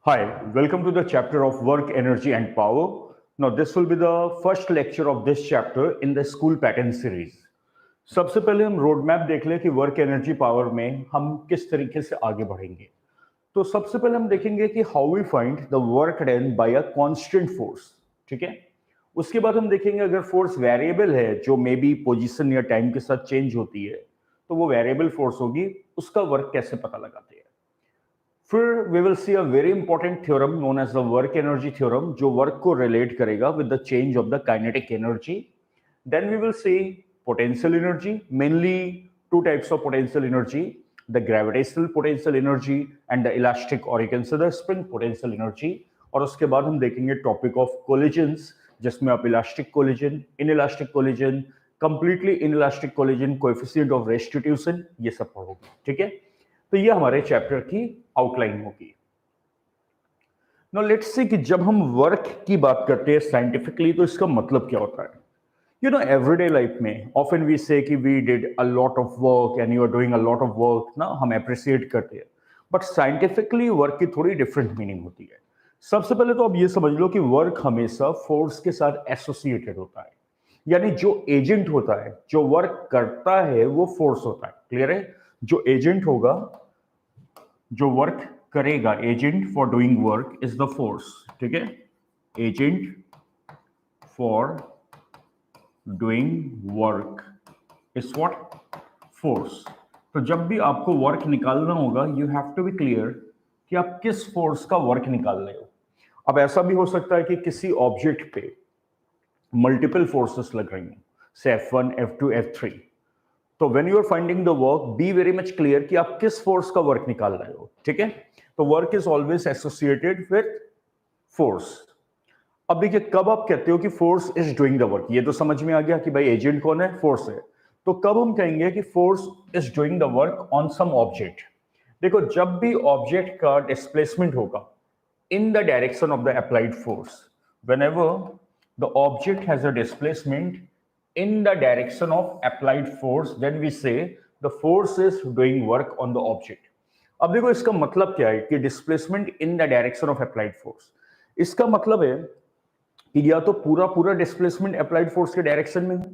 Hi, welcome to the chapter of Work, Energy and Power. Now, this will be the first lecture of this chapter in the school pattern series. सबसे पहले हम road map देख लें कि work energy power में हम किस तरीके से आगे बढ़ेंगे। तो सबसे पहले हम देखेंगे कि how we find the work done by a constant force. ठीक है, उसके बाद हम देखेंगे अगर फोर्स वेरिएबल है जो मे बी पोजीशन या टाइम के साथ चेंज होती है तो वो वेरिएबल फोर्स होगी, उसका वर्क कैसे पता लगाते हैं। फिर we will see a very important theorem known as the work energy theorem जो वर्क को रिलेट करेगा with the change of the kinetic energy. Then we will see potential energy, mainly two types of potential energy, the gravitational potential energy and the elastic or you can say the spring potential energy। और उसके बाद हम देखेंगे topic of collisions जिसमें आप elastic collision, inelastic collision, completely inelastic collision, coefficient of restitution, ये सब पढ़ोगे। ठीक है, तो ये हमारे चैप्टर की आउटलाइन होगी। नाउ लेट्स सी कि जब हम वर्क की बात करते हैं साइंटिफिकली तो इसका मतलब क्या होता है। यू नो एवरीडे लाइफ में ऑफन वी से कि we did a lot of work and you are doing a lot of work ना, हम अप्रिशिएट करते हैं, बट साइंटिफिकली वर्क की थोड़ी डिफरेंट मीनिंग होती है। सबसे पहले तो आप ये समझ लो कि वर्क हमेशा फोर्स के साथ एसोसिएटेड होता है, यानी जो एजेंट होता है जो वर्क करता है वो फोर्स होता है। क्लियर है, जो एजेंट होगा, जो वर्क करेगा, agent for doing work is the force. ठीक है, agent for doing work is what, force. तो जब भी आपको वर्क निकालना होगा you have to be clear कि आप किस फोर्स का वर्क निकाल रहे हो। अब ऐसा भी हो सकता है कि किसी ऑब्जेक्ट पे मल्टीपल फोर्सेस लग रही हैं, से F1, F2, F3। तो when you are finding the work be very much clear कि आप किस फोर्स का वर्क निकाल रहे हो। ठीक है, तो work is always associated with force. अब देखिए कब आप कहते हो कि force is doing the work, ये तो समझ में आ गया कि भाई एजेंट कौन है, फोर्स है। तो कब हम कहेंगे कि force is doing the work on some object. देखो जब भी ऑब्जेक्ट का डिस्प्लेसमेंट होगा in the direction of the applied force, whenever the object has a displacement in the direction of applied force, then we say the force is doing work on the object। अब देखो इसका मतलब क्या है कि displacement in the direction of applied force, इसका मतलब है कि या तो पूरा पूरा डिस्प्लेसमेंट अप्लाइड फोर्स के डायरेक्शन में हो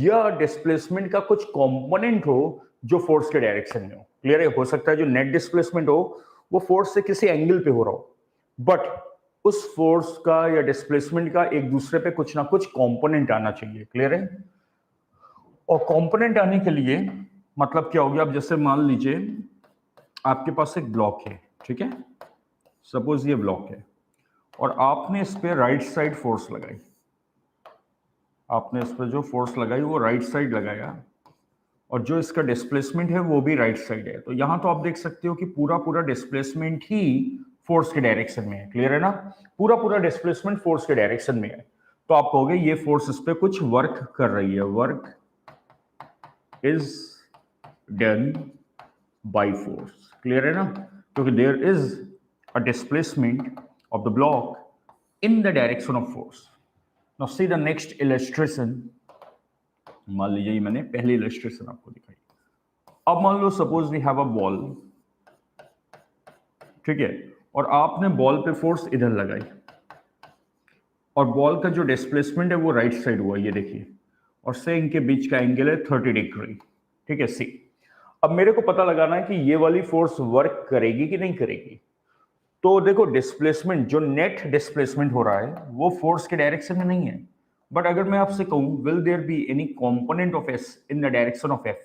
या डिस्प्लेसमेंट का कुछ कंपोनेंट हो जो फोर्स के डायरेक्शन में हो। क्लियर है, हो सकता है जो नेट डिस्प्लेसमेंट हो वो फोर्स से किसी एंगल पे हो रहा हो, बट उस फोर्स का या डिस्प्लेसमेंट का एक दूसरे पे कुछ ना कुछ कंपोनेंट आना चाहिए। क्लियर है, और कंपोनेंट आने के लिए मतलब क्या हो गया, अब जैसे मान लीजिए आपके पास एक ब्लॉक है। ठीक है, सपोज ये ब्लॉक है और आपने इस पे राइट साइड फोर्स लगाई, आपने इस पे जो फोर्स लगाई वो राइट साइड लगाया और जो इसका डिस्प्लेसमेंट है वो भी राइट साइड है। तो यहां तो आप देख सकते हो कि पूरा पूरा डिस्प्लेसमेंट ही फोर्स के डायरेक्शन में है। क्लियर है ना, पूरा पूरा डिस्प्लेसमेंट फोर्स के डायरेक्शन में है। तो आप कहोगे ये फोर्स इस पे कुछ वर्क कर रही है, work is done by force. Clear है ना, क्योंकि there is a displacement of the block in the direction of force. Now see the next illustration. मान लीजिए ये मैंने पहली इलस्ट्रेशन आपको दिखाई। अब मान लो suppose we have a ball, ठीक है, और आपने बॉल पे फोर्स इधर लगाई और बॉल का जो डिस्प्लेसमेंट है वो राइट साइड हुआ, ये देखिए, और से इनके बीच का एंगल है 30 डिग्री। ठीक है, सी। अब मेरे को पता लगाना है कि ये वाली फोर्स वर्क करेगी कि नहीं करेगी। तो देखो डिस्प्लेसमेंट, जो नेट डिस्प्लेसमेंट हो रहा है वो फोर्स के डायरेक्शन में नहीं है, बट अगर मैं आपसे कहूं will there be any component of s in the direction of f,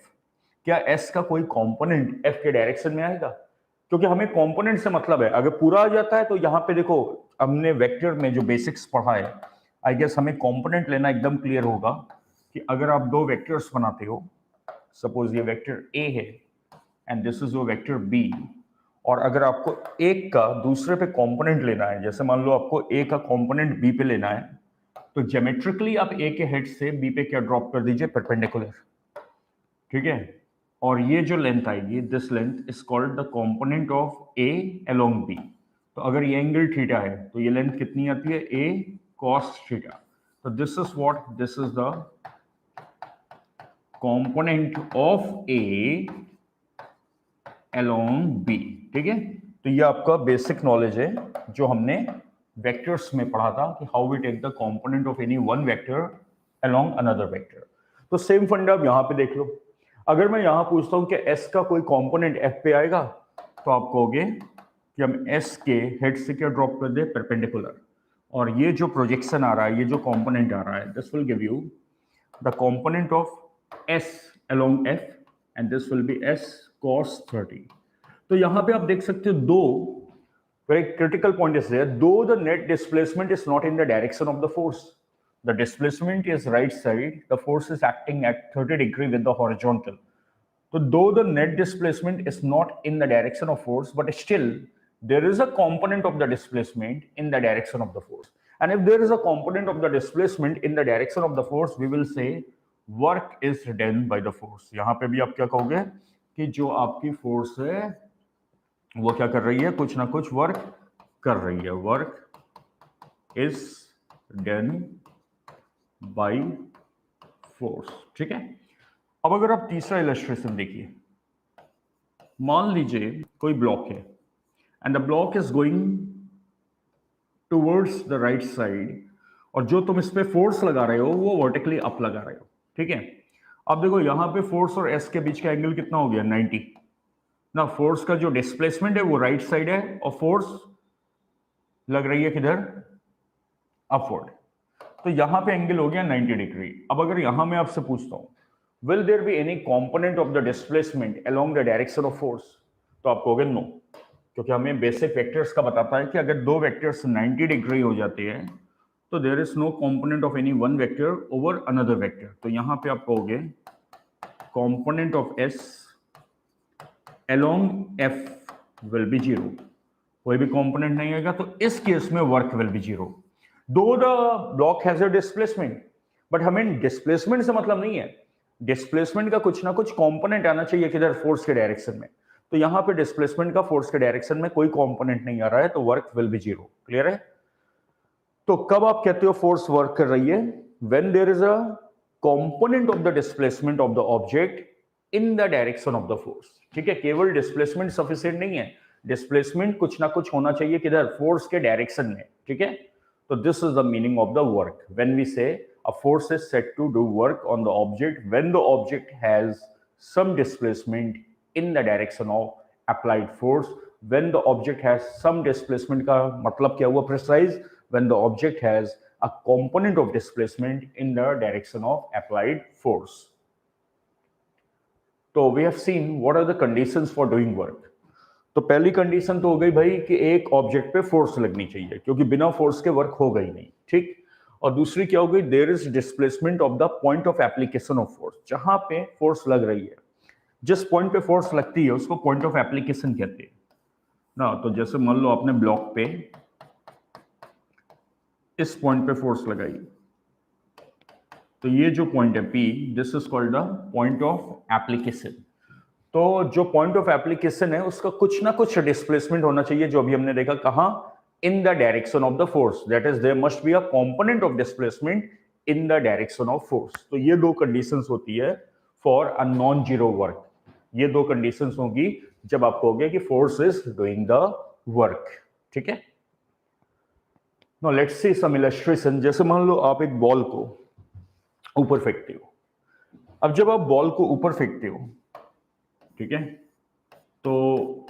क्या एस का कोई कंपोनेंट एफ के डायरेक्शन में आएगा। क्योंकि हमें कंपोनेंट से मतलब है, अगर पूरा आ जाता है तो यहाँ पे देखो हमने वेक्टर में जो बेसिक्स पढ़ा है, आई गेस हमें कंपोनेंट लेना एकदम क्लियर होगा कि अगर आप दो वेक्टर्स बनाते हो, सपोज ये वेक्टर ए है and this is your vector b, और अगर आपको एक का दूसरे पे कंपोनेंट लेना है, जैसे मान लो आपको ए का कंपोनेंट बी पे लेना है, तो ज्योमेट्रिकली आप ए के हेड से बी पे क्या ड्रॉप कर दीजिए, परपेंडिकुलर। ठीक है, और ये जो लेंथ आएगी, this length is called the component of a along b. तो अगर ये एंगल थीटा है तो ये लेंथ कितनी आती है, ए कॉस थीटा। तो this is what, this is the component of a along b. ठीक है, तो ये आपका बेसिक नॉलेज है जो हमने वेक्टर्स में पढ़ा था कि how we take the component of any one vector along another vector. तो सेम फंडा आप यहाँ पे देख लो। अगर मैं यहाँ पूछता हूँ कि एस का कोई कंपोनेंट एफ पे आएगा, तो आप कहोगे कि हम एस के हेड से क्या ड्रॉप कर दे, परपेंडिकुलर, और ये जो प्रोजेक्शन आ रहा है, ये जो कंपोनेंट आ रहा है, this will give you the component of S along F and this will B S cos 30। तो यहां पे आप देख सकते हो दो very critical point is there, though the net displacement is not in the direction of the force, the displacement is right side, the force is acting at 30 degree with the horizontal. So though the net displacement is not in the direction of force, but still there is a component of the displacement in the direction of the force. And if there is a component of the displacement in the direction of the force, we will say work is done by the force. यहाँ पे भी आप क्या कहोगे कि जो आपकी force है वो क्या कर रही है, कुछ ना कुछ वर्क कर रही है, work is done by force. ठीक है। अब अगर आप तीसरा इलस्ट्रेशन देखिए, मान लीजिए कोई ब्लॉक है and the block is going towards the right side, और जो तुम इस पे फोर्स लगा रहे हो वो वर्टिकली अप लगा रहे हो। ठीक है। अब देखो यहां पे फोर्स और एस के बीच का एंगल कितना हो गया, 90 ना। फोर्स का जो डिस्प्लेसमेंट है वो राइट साइड है और फोर्स लग रही है किधर, अपवर्ड। तो यहां पे एंगल हो गया 90 डिग्री। अब अगर यहां मैं आपसे पूछता हूं will there be any component of the displacement along the direction of force, तो आप कहोगे नो, क्योंकि हमें बेसिक वेक्टर्स का बताता है कि अगर दो वेक्टर्स 90 डिग्री हो जाते हैं तो there is no component of any one vector over another vector. तो यहां पे आप कहोगे component of s along f will be 0, कोई भी कंपोनेंट नहीं आएगा, तो इस केस में वर्क विल बी 0 दो the block has a displacement. But हमें डिस्प्लेसमेंट से मतलब नहीं है, डिस्प्लेसमेंट का कुछ ना कुछ कंपोनेंट आना चाहिए किधर, फोर्स के डायरेक्शन में। तो यहां पे डिस्प्लेसमेंट का फोर्स के डायरेक्शन में कोई कंपोनेंट नहीं आ रहा है, तो वर्क विल बी 0। क्लियर है। तो कब आप कहते हो फोर्स वर्क कर रही है, when there is a component of the displacement of the object in the direction of the force. ठीक है। केवल डिस्प्लेसमेंट सफिशिएंट नहीं है, डिस्प्लेसमेंट कुछ ना कुछ होना चाहिए किधर, फोर्स के डायरेक्शन में। ठीक है। तो this is the meaning of the work when we say a force is said to do work on the object when the object has some displacement in the direction of applied force. When the object has some displacement का मतलब क्या हुआ precise, when the object has a component of displacement in the direction of applied force. तो we have seen what are the conditions for doing work. तो पहली condition तो हो गई भाई कि एक ऑब्जेक्ट पे फोर्स लगनी चाहिए, क्योंकि बिना फोर्स के वर्क होगा ही नहीं। ठीक। और दूसरी क्या हो गई, there is displacement of the point of application of force. जहां पे फोर्स लग रही है, जिस पॉइंट पे फोर्स लगती है उसको पॉइंट ऑफ एप्लीकेशन कहते हैं ना। तो जैसे मान लो आपने ब्लॉक पे इस पॉइंट पे फोर्स लगाई, तो ये जो पॉइंट है P, this is called the point of application. तो जो पॉइंट ऑफ एप्लीकेशन है उसका कुछ ना कुछ डिस्प्लेसमेंट होना चाहिए, जो अभी हमने देखा कहां, in the direction of the force, that is there must be a component of displacement in the direction of force. तो ये दो कंडीशंस होती है for a non zero work. ये दो कंडीशंस होगी जब आप कहोगे कि force is doing the work. ठीक है। Now let's see some illustration. जैसे मान लो आप एक बॉल को ऊपर फेंकते हो। अब जब आप बॉल को ऊपर फेंकते हो, ठीक है, तो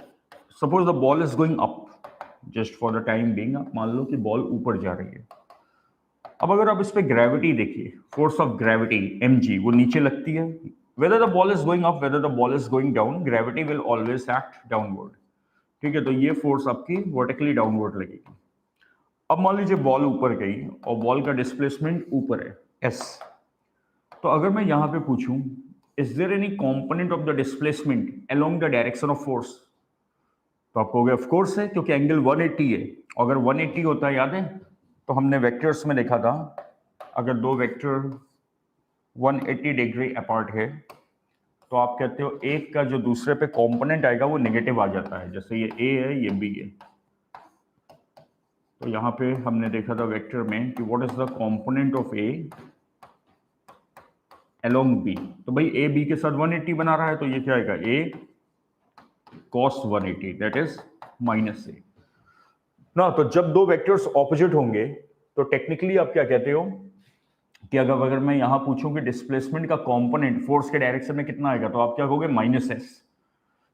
suppose the ball is going up, just for the time being आप मान लो कि बॉल ऊपर जा रही है। अब अगर आप इस पे ग्रेविटी देखिए, फोर्स ऑफ ग्रेविटी mg, वो नीचे लगती है। Whether the ball is going up, whether the ball is going down, gravity will always act downward. ठीक है। तो ये फोर्स आपकी वर्टिकली डाउनवर्ड लगेगी। अब मान लीजिए बॉल ऊपर गई और बॉल का डिस्प्लेसमेंट ऊपर है s। तो अगर मैं यहां पे पूछूं is there any component of the displacement along the direction of force, तो आप कहोगे ऑफ कोर्स है, क्योंकि एंगल 180 है। अगर 180 होता है, याद है तो हमने वेक्टर्स में देखा था, अगर दो वेक्टर 180 डिग्री अपार्ट है तो आप कहते हो एक का जो दूसरे पे कंपोनेंट आएगा वो नेगेटिव आ जाता है। जैसे ये a है, ये b है। तो यहाँ पे हमने देखा था वेक्टर में कि what is the component of a along b। तो भाई a b के साथ 180 बना रहा है, तो ये क्या आएगा, a cos 180, that is minus A ना। तो जब दो वेक्टर्स ऑपोजिट होंगे तो टेक्निकली आप क्या कहते हो कि अगर मैं यहां पूछूं कि डिस्प्लेसमेंट का कंपोनेंट फोर्स के डायरेक्शन में कितना आएगा, तो आप क्या कहोगे माइनस एस,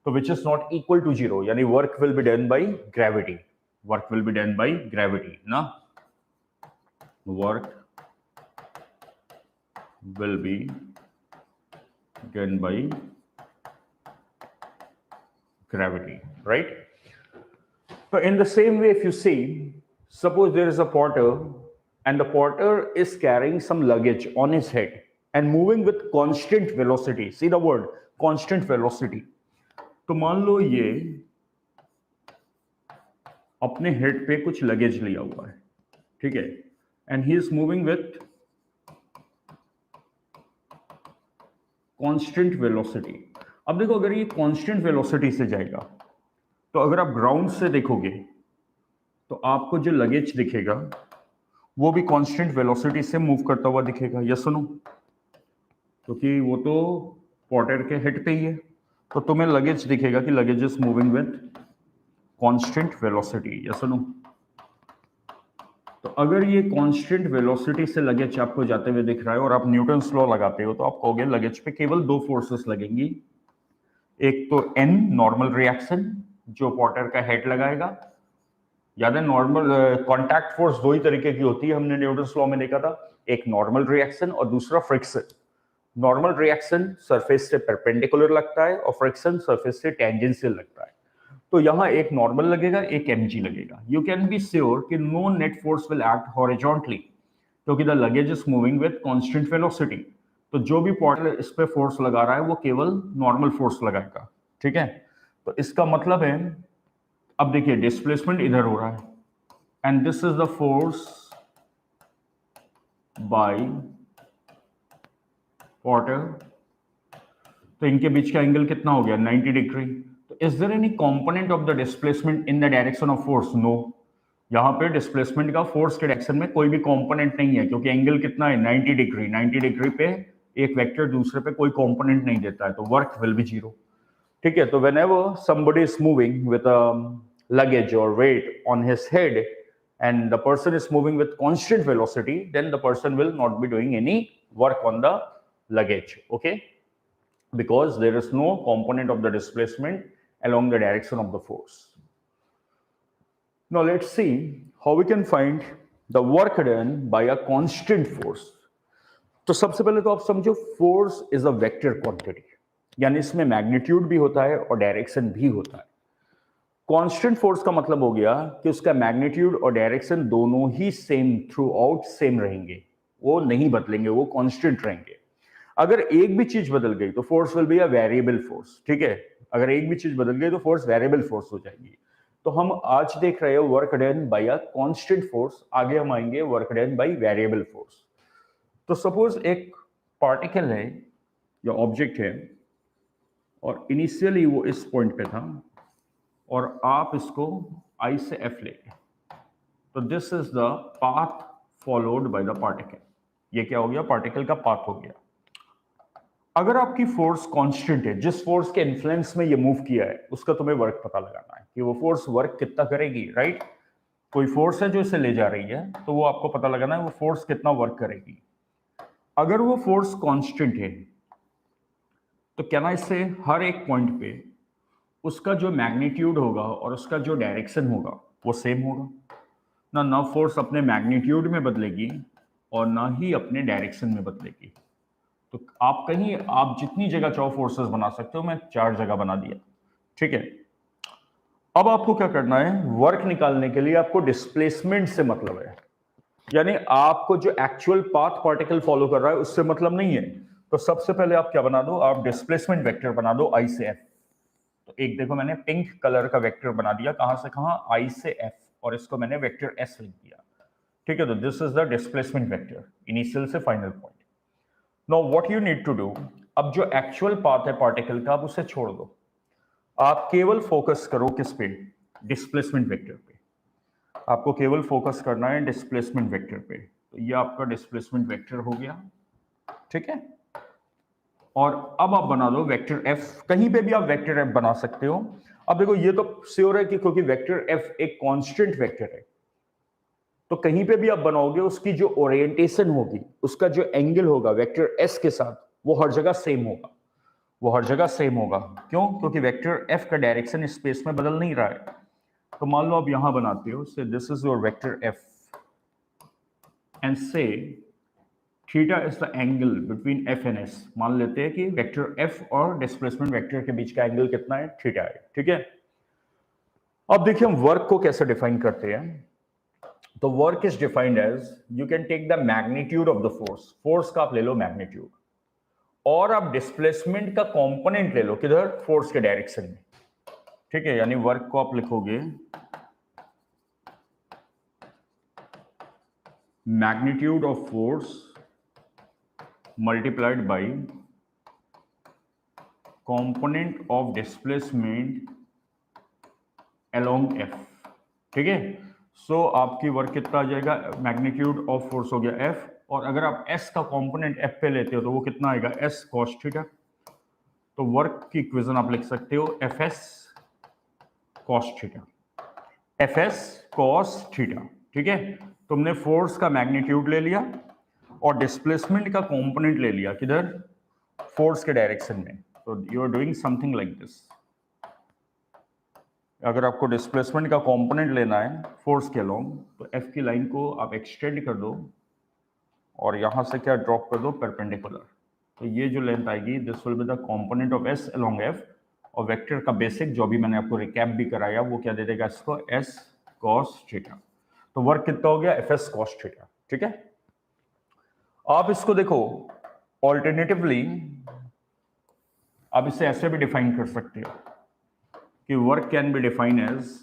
तो which is not equal to zero, यानी work will be done by gravity, work will be done by gravity ना, work will be done by gravity, right? So in the same way, if you see, suppose there is a porter and the porter is carrying some luggage on his head and moving with constant velocity. See the word constant velocity. तो मान लो ये अपने head पे कुछ luggage लिया हुआ है, ठीक है, and he is moving with constant velocity. अब देखो अगर ये कांस्टेंट वेलोसिटी से जाएगा तो अगर आप ग्राउंड से देखोगे तो आपको जो लगेज दिखेगा वो भी कांस्टेंट वेलोसिटी से मूव करता हुआ दिखेगा, यस सुनो, क्योंकि वो तो पोर्टर के हेड पे ही है, तो तुम्हें लगेज दिखेगा कि luggage is moving with constant velocity, yes सुनो। तो अगर ये कांस्टेंट वेलोसिटी से लगेज आपको जाते हुए दिख रहा है और आप न्यूटन्स लॉ लगाते हो, तो आप कहोगे लगेज पे केवल दो फोर्सेस लगेंगी, एक तो एन नॉर्मल रिएक्शन जो पोर्टर का हेड लगाएगा, याद है नॉर्मल कांटेक्ट फोर्स दो ही तरीके की होती है, हमने न्यूटन्स लॉ में देखा था, एक नॉर्मल रिएक्शन और दूसरा फ्रिक्शन। नॉर्मल रिएक्शन सरफेस से परपेंडिकुलर लगता है और फ्रिक्शन सरफेस से टेंजेंशियल लगता है। तो यहां एक नॉर्मल लगेगा, एक mg लगेगा। यू कैन बी श्योर कि no net force will act horizontally क्योंकि the luggage is moving with constant velocity. तो जो भी पोर्टर इस पे फोर्स लगा रहा है वो केवल नॉर्मल फोर्स लगाएगा, ठीक है। तो इसका मतलब है, अब देखिए डिस्प्लेसमेंट इधर हो रहा है and this is the force by porter, तो इनके बीच का एंगल कितना हो गया 90 डिग्री। तो is there any component of the displacement in the direction of force? No, यहाँ पे डिस्प्लेसमेंट का फोर्स के डायरेक्शन में कोई भी कंपोनेंट नहीं है क्योंकि एंगल कितना है 90 डिग्री। 90 डिग्री पे एक वेक्टर दूसरे पे कोई कंपोनेंट नहीं देता है, तो वर्क विल बी जीरो, ठीक है। तो whenever somebody is moving with luggage or weight on his head and the person is moving with constant velocity, then the person will not be doing any work on the luggage, okay, because there is no component of the displacement along the direction of the force. Now let's see how we can find the work done by a constant force. तो सबसे पहले तो आप समझो force is a vector quantity, यानी इसमें magnitude भी होता है और डायरेक्शन भी होता है। कांस्टेंट फोर्स का मतलब हो गया कि उसका मैग्नीट्यूड और डायरेक्शन दोनों ही सेम थ्रू आउट सेम रहेंगे, वो नहीं बदलेंगे, वो कांस्टेंट रहेंगे। अगर एक भी चीज बदल गई तो force will be a variable force, ठीक है। अगर एक भी चीज बदल गई तो फोर्स वेरिएबल फोर्स हो जाएगी। तो हम आज देख रहे हैं work done by a constant force, आगे हम आएंगे work done by variable force. तो सपोज एक पार्टिकल है या ऑब्जेक्ट है और इनिशियली वो इस पॉइंट पे था और आप इसको I से F ले गए, तो this is the path followed by the particle. ये क्या हो गया, पार्टिकल का पाथ हो गया। अगर आपकी फोर्स कांस्टेंट है, जिस फोर्स के इन्फ्लुएंस में ये मूव किया है उसका तुम्हें वर्क पता लगाना है कि वो फोर्स वर्क कितना करेगी, राइट। कोई फोर्स है जो इसे ले जा रही है तो वो आपको पता लगाना है वो फोर्स कितना वर्क करेगी। अगर वो फोर्स कांस्टेंट है तो कहना इससे हर एक पॉइंट पे उसका जो मैग्नीट्यूड होगा और उसका जो डायरेक्शन होगा वो सेम होगा ना फोर्स अपने मैग्नीट्यूड में बदलेगी और ना ही अपने डायरेक्शन में बदलेगी। तो आप जितनी जगह चाहो फोर्सेस बना सकते हो, मैं 4 जगह बना दिया, ठीक है। अब आपको क्या करना है, वर्क निकालने के लिए आपको डिस्प्लेसमेंट से मतलब है, यानी आपको जो एक्चुअल पाथ पार्टिकल फॉलो कर रहा है उससे मतलब नहीं है। तो सबसे पहले आप क्या बना दो, आप डिस्प्लेसमेंट वेक्टर बना दो I से F। तो एक देखो मैंने पिंक कलर का वेक्टर बना दिया, कहां से कहां, I से F, और इसको मैंने वेक्टर S लिख दिया, ठीक है। तो this is the displacement vector initial से final point. Now what you need to do, अब जो एक्चुअल पाथ है पार्टिकल का आप उसे छोड़ दो, आप केवल फोकस करो किस पे, डिस्प्लेसमेंट वेक्टर पे। आपको केवल फोकस करना है डिस्प्लेसमेंट वेक्टर पे। तो ये आपका डिस्प्लेसमेंट वेक्टर हो गया, ठीक है। और अब आप बना दो वेक्टर F, कहीं पे भी आप वेक्टर F बना सकते हो। अब देखो ये तो श्योर है कि क्योंकि वेक्टर एफ एक कांस्टेंट वेक्टर है, तो कहीं पे भी आप बनाओगे उसकी जो ओरिएंटेशन होगी, उसका जो एंगल होगा वेक्टर एस के साथ, वो हर जगह सेम होगा, वो हर जगह सेम होगा। क्यों? क्योंकि वेक्टर एफ का डायरेक्शन स्पेस में बदल नहीं रहा है। तो मान लो आप यहां बनाते हो, say this is your vector F and say theta is the angle between F and S. मान लेते हैं कि वेक्टर एफ और डिस्प्लेसमेंट वेक्टर के बीच का एंगल कितना है? थीटा है, ठीक है। अब देखिए हम वर्क को कैसे डिफाइन करते हैं। तो work is defined as, you can take the magnitude of the force, force का आप ले लो मैग्नीट्यूड, और आप डिस्प्लेसमेंट का कंपोनेंट ले लो, किधर? फोर्स के डायरेक्शन में, ठीक है। यानी वर्क को आप लिखोगे magnitude of force multiplied by component of displacement along F, ठीक है। सो आपकी वर्क कितना आ जाएगा? मैग्नीट्यूड ऑफ फोर्स हो गया एफ, और अगर आप एस का कंपोनेंट एफ पे लेते हो तो वो कितना आएगा? S cos theta. तो वर्क की इक्वेशन आप लिख सकते हो F S cos theta, F S cos theta, ठीक है। तुमने फोर्स का मैग्नीट्यूड ले लिया और डिस्प्लेसमेंट का कंपोनेंट ले लिया, किधर? फोर्स के डायरेक्शन में। तो you are doing something like this. अगर आपको डिस्प्लेसमेंट का कंपोनेंट लेना है फोर्स के अलोंग, तो एफ की लाइन को आप एक्सटेंड कर दो और यहां से क्या ड्रॉप कर दो? परपेंडिकुलर। तो ये जो लेंथ आएगी, this will be the component of S along F, और वेक्टर का बेसिक जो भी मैंने आपको रिकैप भी कराया, वो क्या दे देगा इसको? S cos theta. तो वर्क कितना हो गया? एफ एस कॉस थीटा, ठीक है। आप इसको देखो ऑल्टरनेटिवली, आप इसे ऐसे भी डिफाइन कर सकते हो कि work can be define as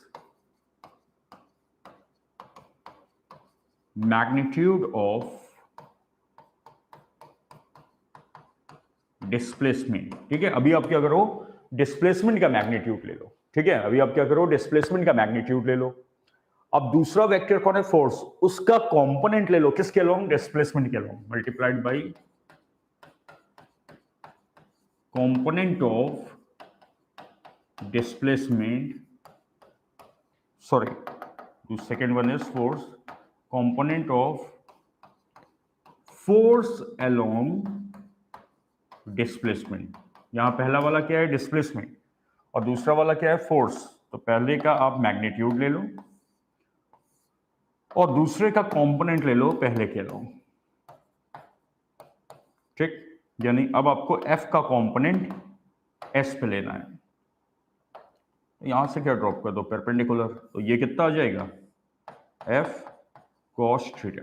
magnitude of displacement, ठीक है। अभी आप क्या करो? डिस्प्लेसमेंट का मैग्नीट्यूड ले लो, ठीक है। अभी आप क्या करो? डिस्प्लेसमेंट का मैग्नीट्यूड ले लो। अब दूसरा वेक्टर कौन है? फोर्स, उसका कंपोनेंट ले लो, किसके अलोंग? डिस्प्लेसमेंट के along, multiplied by component of displacement, sorry, the second one is force, component of force along displacement। यहां पहला वाला क्या है? डिस्प्लेसमेंट, और दूसरा वाला क्या है? फोर्स। तो पहले का आप मैग्नीट्यूड ले लो और दूसरे का कंपोनेंट ले लो पहले के लो, ठीक। यानी अब आपको एफ का कंपोनेंट एस पे लेना है, यहां से क्या ड्रॉप कर दो? परपेंडिकुलर। तो ये कितना आ जाएगा? F cos theta.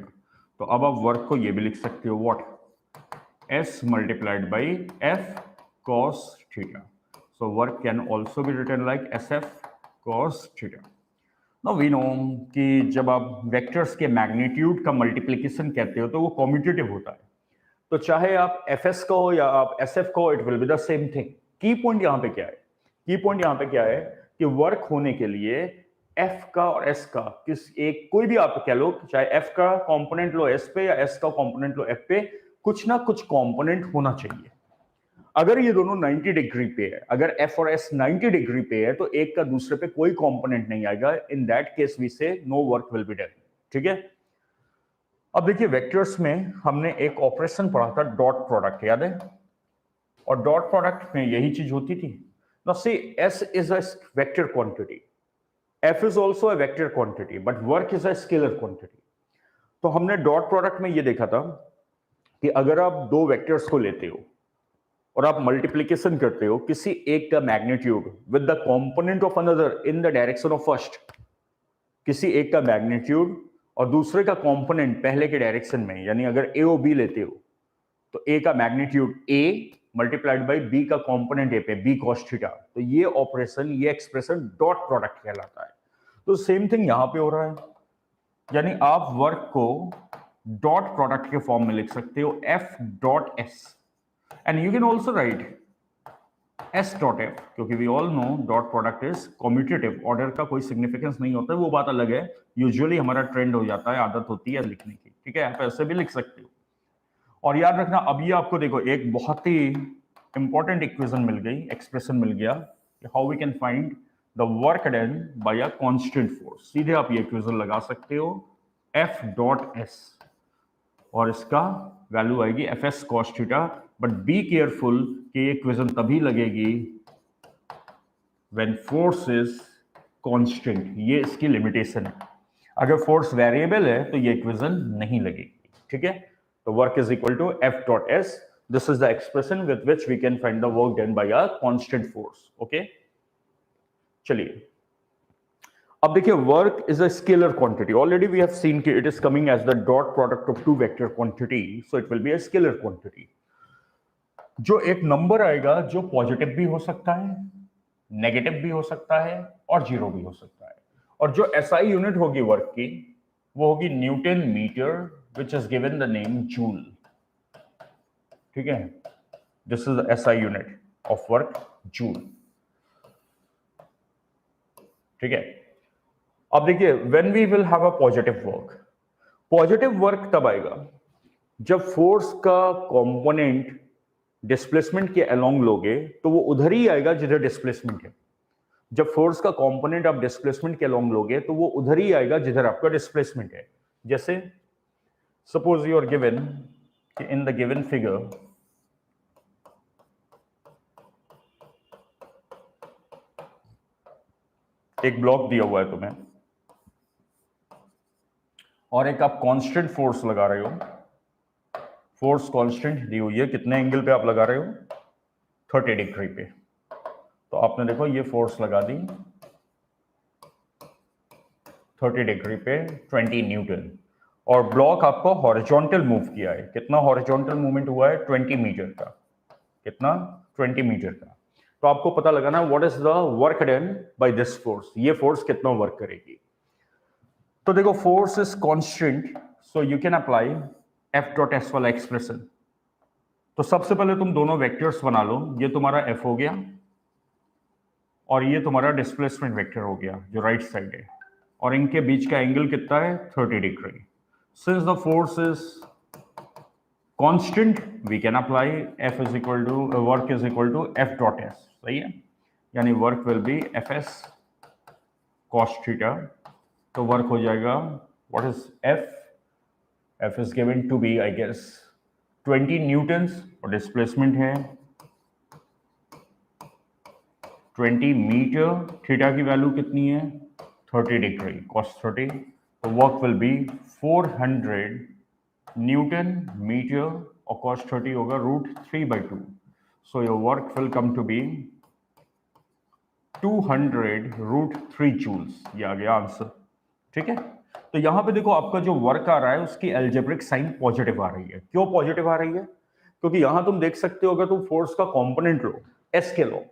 तो अब आप वर्क को ये भी लिख सकते हो, what? S multiplied by f cos theta. So work can also be written like s f cos theta. Now we know कि जब आप वेक्टर्स के मैग्नीट्यूड का मल्टीप्लिकेशन कहते हो तो वो कॉम्यूटेटिव होता है। तो चाहे आप एफ एस का हो या आप एस एफ का हो, it will be the same thing. की पॉइंट यहां पे क्या है? की पॉइंट यहां पे क्या है कि वर्क होने के लिए एफ का और एस का किस एक कोई भी आप कह लो, चाहे एफ का कंपोनेंट लो एस पे या एस का कंपोनेंट लो एफ पे, कुछ ना कुछ कंपोनेंट होना चाहिए। अगर ये दोनों 90 डिग्री पे है, अगर एफ और एस 90 डिग्री पे है, तो एक का दूसरे पे कोई कंपोनेंट नहीं आएगा। In that case we say no work will be done, ठीक है। अब देखिए वेक्टर्स में हमने एक ऑपरेशन पढ़ा था, डॉट प्रोडक्ट, याद है? और डॉट प्रोडक्ट में यही चीज होती थी। Now see S is a vector quantity, F is also a vector quantity, but work is a scalar quantity। तो हमने डॉट प्रोडक्ट में ये देखा था कि अगर आप दो वेक्टर्स को लेते हो और आप मल्टीप्लिकेशन करते हो किसी एक का magnitude with the component of another in the direction of first, किसी एक का मैग्नीट्यूड और दूसरे का कंपोनेंट पहले के डायरेक्शन में, यानी अगर ए और बी लेते हो तो ए का magnitude a multiplied by b का कंपोनेंट ए पे, बी कॉस थीटा। तो ये ऑपरेशन, ये एक्सप्रेशन डॉट प्रोडक्ट कहलाता है। तो सेम थिंग यहां पे हो रहा है, यानी आप वर्क को डॉट प्रोडक्ट के फॉर्म में लिख सकते हो, F dot S, and you can also write S dot F, क्योंकि we all know dot product is commutative, order का कोई सिग्निफिकेंस नहीं होता है, वो बात अलग है। यूजुअली हमारा ट्रेंड हो जाता है, आदत होती है लिखने की, ठीक है। आप ऐसे भी लिख सकते हो। और याद रखना, अब ये आपको देखो एक बहुत ही इंपॉर्टेंट इक्वेशन मिल गई, एक्सप्रेशन मिल गया, how we can find the work done by a constant force. सीधे आप ये इक्वेशन लगा सकते हो F डॉट एस, और इसका वैल्यू आएगी F S cos theta. But be careful कि ये इक्वेशन तभी लगेगी व्हेन फोर्स इज कांस्टेंट, ये इसकी लिमिटेशन है। अगर फोर्स वेरिएबल है तो ये इक्वेशन नहीं लगेगी, ठीक है। तो work is equal to F dot S, this is the expression with which we can find the work done by a constant force, okay. चलिए अब देखिए, work is a scalar quantity. Already we have seen कि it is coming as the dot product of two vector quantity, so it will be a scalar quantity. जो एक number आएगा जो positive भी हो सकता है, नेगेटिव भी हो सकता है और जीरो भी हो सकता है। और जो एसआई यूनिट होगी वर्क की वो होगी newton metre, which is given the name joule, ठीक है। This is the SI unit of work, joule, ठीक है। अब देखिए, when we will have a positive work, positive work तब आएगा जब फोर्स का कंपोनेंट डिस्प्लेसमेंट के अलोंग लोगे तो वो उधर ही आएगा जिधर डिस्प्लेसमेंट है। जब फोर्स का कंपोनेंट आप डिस्प्लेसमेंट के अलोंग लोगे तो वो उधर ही आएगा जिधर आपका डिस्प्लेसमेंट है। जैसे suppose you are given in the given figure एक ब्लॉक दिया हुआ है तुम्हें और एक आप कांस्टेंट फोर्स लगा रहे हो, फोर्स कांस्टेंट दी हुई है, कितने एंगल पे आप लगा रहे हो, 30 डिग्री पे। तो आपने देखो ये फोर्स लगा दी 30 डिग्री पे 20 न्यूटन, और ब्लॉक आपको हॉरिजॉन्टल मूव किया है। कितना हॉरिजॉन्टल मूवमेंट हुआ है, 20 मीटर का। कितना, 20 मीटर का। तो आपको पता लगाना what is the work done by this force, ये फोर्स कितना वर्क करेगी। तो देखो force is constant, so you can apply F dot S वाला एक्सप्रेशन। तो सबसे पहले तुम दोनों वेक्टर्स बना लो, ये तुम्हारा एफ हो गया और ये तुम्हारा डिस्प्लेसमेंट वेक्टर हो गया जो राइट साइड है, और इनके बीच का एंगल कितना है, 30 degree. Since the force is constant we can apply f is equal to work is equal to F dot s, सही है। यानी work will be f S cos theta. तो वर्क हो जाएगा what is f is given to be I guess 20 newtons, और displacement है 20 metre. Theta की value कितनी है, 30 डिग्री कॉस 30। तो work will be 400 newton metre, और कॉस 30 होगा √3/2। So your work will come to be 200 √3 joules. ये आ गया आंसर, ठीक है। तो यहां पे देखो आपका जो वर्क आ रहा है उसकी एल्जेब्रिक साइन पॉजिटिव आ रही है। क्यों पॉजिटिव आ रही है, क्योंकि यहां तुम देख सकते हो अगर तुम फोर्स का कंपोनेंट लो, एस के लो,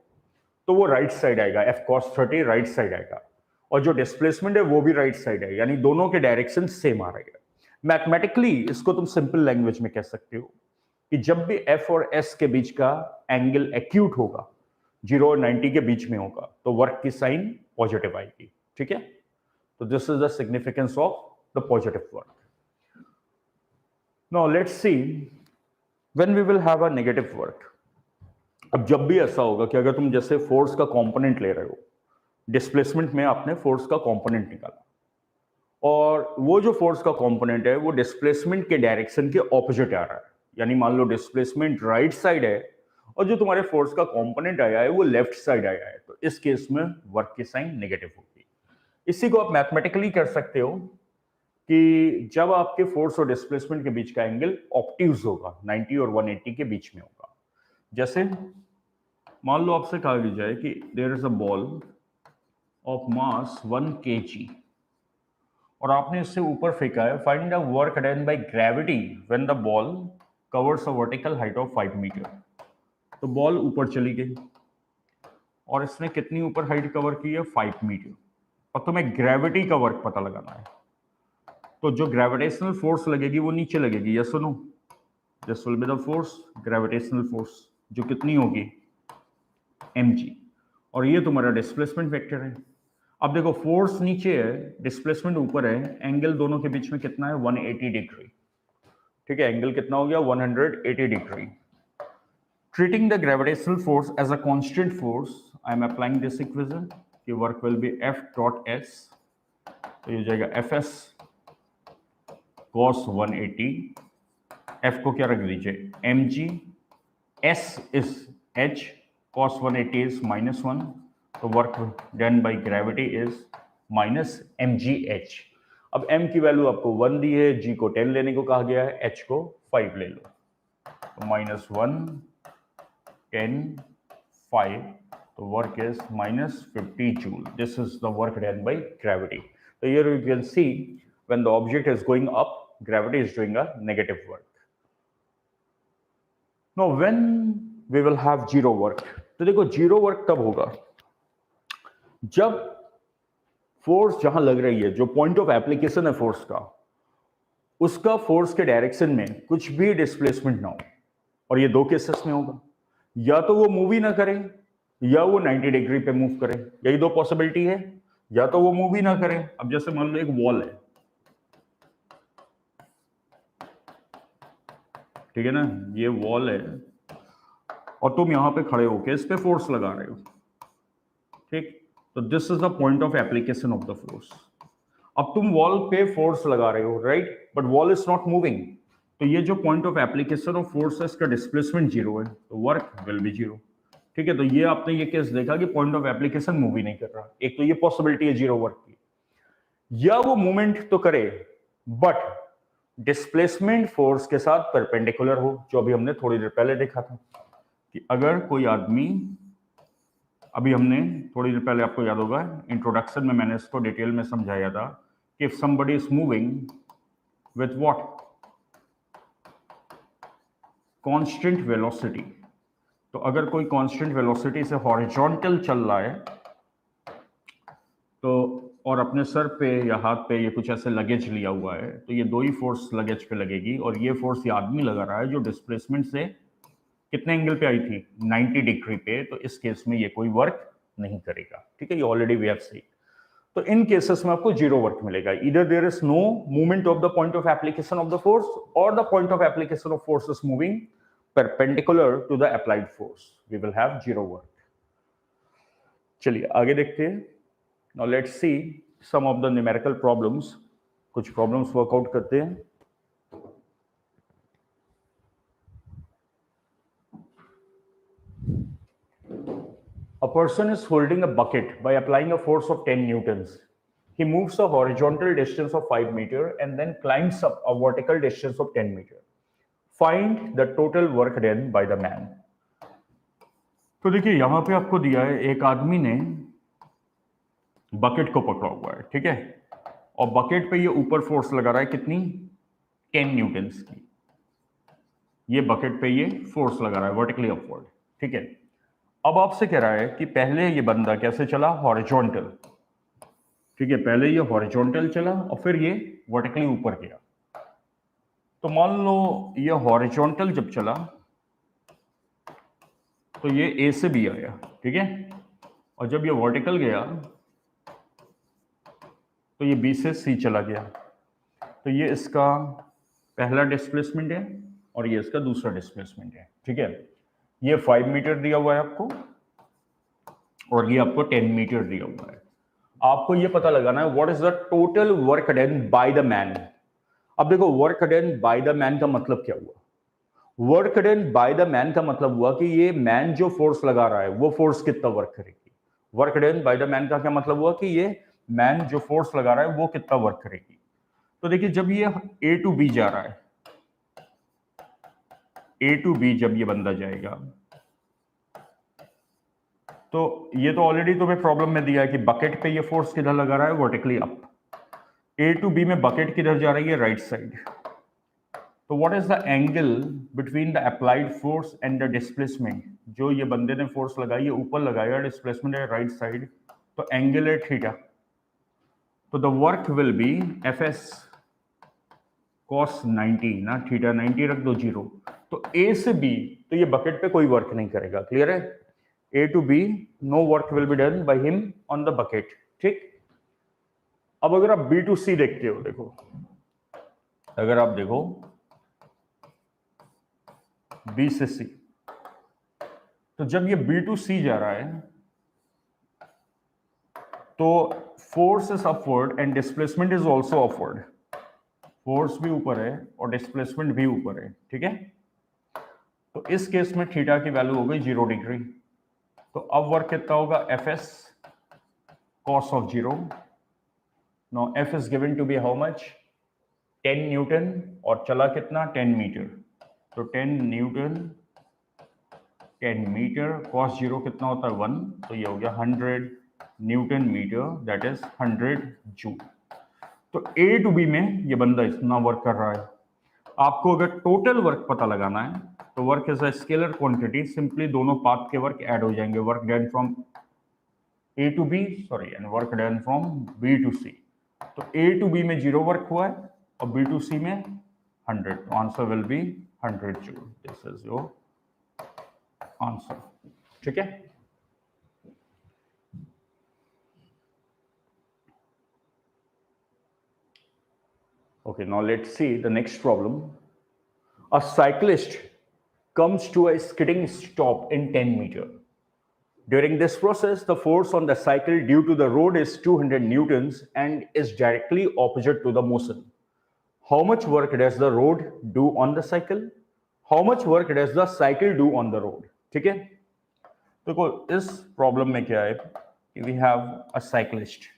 तो वो राइट साइड आएगा, एफ कॉस 30 राइट साइड आएगा, और जो डिस्प्लेसमेंट है वो भी राइट साइड है, यानी दोनों के डायरेक्शन सेम आ रहे हैं। मैथमेटिकली इसको तुम सिंपल लैंग्वेज में कह सकते हो कि जब भी एफ और एस के बीच का एंगल एक्यूट होगा, 0 और 90 के बीच में होगा, तो वर्क की साइन पॉजिटिव आएगी, ठीक है। तो this is the significance of the positive work. Now let's see when we will have a negative work. अब जब भी ऐसा होगा कि अगर तुम जैसे फोर्स का कंपोनेंट ले रहे हो, डिस्प्लेसमेंट में आपने फोर्स का कंपोनेंट निकाला, और वो जो फोर्स का कंपोनेंट है वो डिस्प्लेसमेंट के डायरेक्शन के ऑपोजिट आ रहा है, यानी मान लो डिस्प्लेसमेंट राइट साइड है और जो तुम्हारे फोर्स का कंपोनेंट आया है वो लेफ्ट साइड आया है, तो इस केस में वर्क की साइन नेगेटिव होगी। इसी को आप मैथमेटिकली कर सकते हो कि जब आपके फोर्स और डिस्प्लेसमेंट के बीच का एंगल ऑप्टिव्स होगा, 90 और 180 के बीच में होगा। जैसे मान लो आपसे कहा जाए कि there is a ball of mass 1 kg, और आपने इससे ऊपर फेंका है, find the work done by gravity when the ball covers a vertical height of 5 metre. तो बॉल ऊपर चली गई और इसने कितनी ऊपर हाइट कवर की है, 5 मीटर, और तुम्हें ग्रेविटी का वर्क पता लगाना है। तो जो ग्रेविटेशनल फोर्स लगेगी वो नीचे लगेगी, yes no, this will be the force, gravitational force, जो कितनी होगी, mg, और ये तुम्हारा डिस्प्लेसमेंट वेक्टर है। अब देखो फोर्स नीचे है, डिस्प्लेसमेंट ऊपर है, एंगल दोनों के बीच में कितना है, 180 डिग्री, ठीक है। एंगल कितना हो गया, 180 degree. Treating the gravitational force as a constant force, I am applying this equation. कि work will be F dot S, तो ये जाएगा एफ एस कॉस 180, एफ को क्या रख दीजिए m ji, s is h, cos 180 is -1, तो work done by gravity is minus M G h. अब m की वैल्यू आपको 1 दी है, g को 10 लेने को कहा गया है, h को 5 ले लो, तो -1 10 5, तो work is -50 joule. This is the work done by gravity. तो here you can see when the object is going up, gravity is doing a negative work. Now when we will have zero work, तो देखो zero work तब होगा जब force जहां लग रही है, जो पॉइंट ऑफ एप्लीकेशन है फोर्स का, उसका फोर्स के डायरेक्शन में कुछ भी डिस्प्लेसमेंट ना हो। और ये दो केसेस में होगा, या तो वो मूव ही ना करे या वो 90 डिग्री पे मूव करे, यही दो पॉसिबिलिटी है, या तो वो मूव ही ना करे। अब जैसे मान लो एक वॉल है, ठीक है ना, ये वॉल है और तुम यहां पे खड़े होके इस पे फोर्स लगा रहे हो, ठीक, तो this is the point of application of the force. अब तुम वॉल पे फोर्स लगा रहे हो, right, but wall is not moving, तो ये जो point of application of force है, इसका डिस्प्लेसमेंट जीरो है, तो वर्क विल बी जीरो। ठीक है, तो ये आपने ये केस देखा कि पॉइंट ऑफ एप्लीकेशन मूव ही नहीं कर रहा। एक तो ये पॉसिबिलिटी है जीरो वर्क की, या वो मूवमेंट तो करे बट डिस्प्लेसमेंट फोर्स के साथ परपेंडिकुलर हो, जो अभी हमने थोड़ी देर पहले देखा था कि अगर कोई आदमी, अभी हमने थोड़ी देर पहले, आपको याद होगा इंट्रोडक्शन में मैंने इसको डिटेल में समझाया था कि if somebody is moving with what, constant velocity, तो अगर कोई कांस्टेंट वेलोसिटी से हॉरिजॉन्टल चल रहा है तो, और अपने सर पे या हाथ पे ये कुछ ऐसे लगेज लिया हुआ है, तो ये दो ही फोर्स लगेज पे लगेगी, और ये फोर्स ये आदमी लगा रहा है जो डिस्प्लेसमेंट से कितने एंगल पे आई थी, 90 डिग्री पे, तो इस केस में ये कोई वर्क नहीं करेगा। ठीक है, ये ऑलरेडी वी हैव सीन। तो इन केसेस में आपको जीरो वर्क मिलेगा, इधर there is no movement of the point of application of the force, और the point of application of force is moving perpendicular to the applied force, we will have zero work. चलिए आगे देखते हैं। Now let's see some of the numerical problems. कुछ problems workout करते हैं। A person is holding a bucket by applying a force of 10 newtons. He moves a horizontal distance of 5 meters and then climbs up a vertical distance of 10 meters. Find the total work done by the man. तो देखिए यहां पे आपको दिया है, एक आदमी ने बकेट को पकड़ा हुआ है, ठीक है, और बकेट पे ये ऊपर फोर्स लगा रहा है, कितनी, 10 न्यूटन्स की। ये बकेट पे ये फोर्स लगा रहा है वर्टिकली अपवर्ड, ठीक है। अब आपसे कह रहा है कि पहले ये बंदा कैसे चला, हॉरिजॉन्टल, ठीक है, पहले ये हॉरिजॉन्टल चला और फिर ये वर्टिकली ऊपर गया। तो मान लो ये हॉरिजॉन्टल जब चला तो ये ए से बी आया, ठीक है, और जब ये वर्टिकल गया तो ये बी से सी चला गया। तो ये इसका पहला डिस्प्लेसमेंट है और ये इसका दूसरा डिस्प्लेसमेंट है, ठीक है। ये 5 मीटर दिया हुआ है आपको और ये आपको 10 मीटर दिया हुआ है। आपको ये पता लगाना है what is the total work done by the man. अब देखो work done by the man का मतलब क्या हुआ, work done by the man का मतलब हुआ कि ये मैन जो फोर्स लगा रहा है वो फोर्स कितना वर्क करेगी। Work done by the man का क्या मतलब हुआ कि ये मैन जो फोर्स लगा रहा है वो कितना वर्क करेगी। तो देखिए जब ये ए टू बी जा रहा है, ए टू बी जब ये बंदा जाएगा, तो ये तो ऑलरेडी तुम्हें प्रॉब्लम में दिया है कि बकेट पे ये फोर्स किधर लगा रहा है, vertically up. A to B में बकेट किधर जा रही है, राइट साइड। तो what is the angle between the applied force and the displacement, जो ये बंदे ने फोर्स लगाई है ऊपर लगाया, डिस्प्लेसमेंट है राइट साइड, तो एंगल है थीटा। तो the work will be f S cos 90 ना, थीटा 90 रख दो जीरो। तो ए से बी, तो ये बकेट पे कोई वर्क नहीं करेगा, क्लियर है। A to B no work will be done by him on the bucket, ठीक। अब अगर आप बी टू सी देखते हो, देखो अगर आप देखो बी से सी, तो जब ये बी टू सी जा रहा है तो force is upward and displacement is also upward, force भी ऊपर है और डिस्प्लेसमेंट भी ऊपर है, ठीक है। तो इस केस में थीटा की वैल्यू हो गई 0 डिग्री। तो अब वर्क कितना होगा, F S cos of 0। Now F is given to be how much, 10 newton, और चला कितना, 10 मीटर। तो 10 न्यूटन 10 मीटर, कॉस 0 कितना होता है 1, तो ये हो गया 100 newton metre, that is 100 joule. तो ए टू बी में ये बंदा इतना वर्क कर रहा है। आपको अगर टोटल वर्क पता लगाना है तो work is a scalar quantity, simply दोनों पाथ के वर्क ऐड हो जाएंगे, work done from A to B, sorry, and work done from B to C. तो ए टू बी में 0 वर्क हुआ है और बी टू सी में 100, तो answer will be 100 joule. This is your answer, ठीक है। Okay, now let's see the next problem. A cyclist comes to a skidding stop in 10 meter. During this process, the force on the cycle due to the road is 200 newtons and is directly opposite to the motion. How much work does the road do on the cycle? How much work does the cycle do on the road? ठीक है, देखो इस problem में क्या है कि we have a cyclist,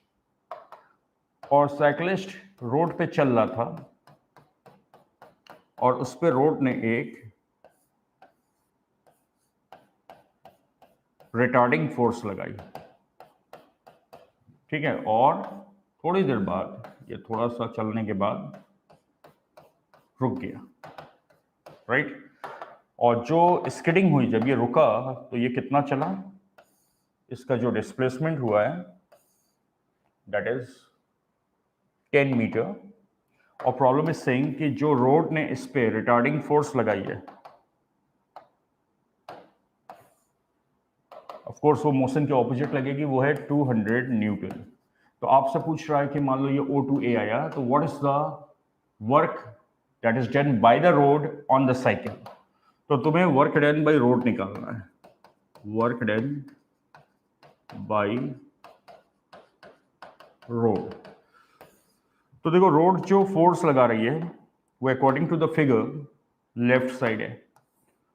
और cyclist road पे चल रहा था और उस पे रोड ने एक रिटार्डिंग फोर्स लगाई, ठीक है, और थोड़ी देर बाद ये थोड़ा सा चलने के बाद रुक गया, राइट। और जो स्किडिंग हुई, जब ये रुका तो ये कितना चला, इसका जो डिस्प्लेसमेंट हुआ है दैट इज 10 मीटर। और प्रॉब्लम इज सेइंग कि जो रोड ने इस पे रिटार्डिंग फोर्स लगाई है, ऑफ कोर्स वो मोशन के ऑपोजिट लगेगी, वो है 200 न्यूटन। तो आपसे पूछ रहा है कि मान लो ये O2A आया, तो what is the work that is done by the road on the cycle. तो तुम्हें वर्क डन बाय रोड निकालना है, वर्क डन बाय रोड। तो देखो रोड जो फोर्स लगा रही है वो according to the figure left side है,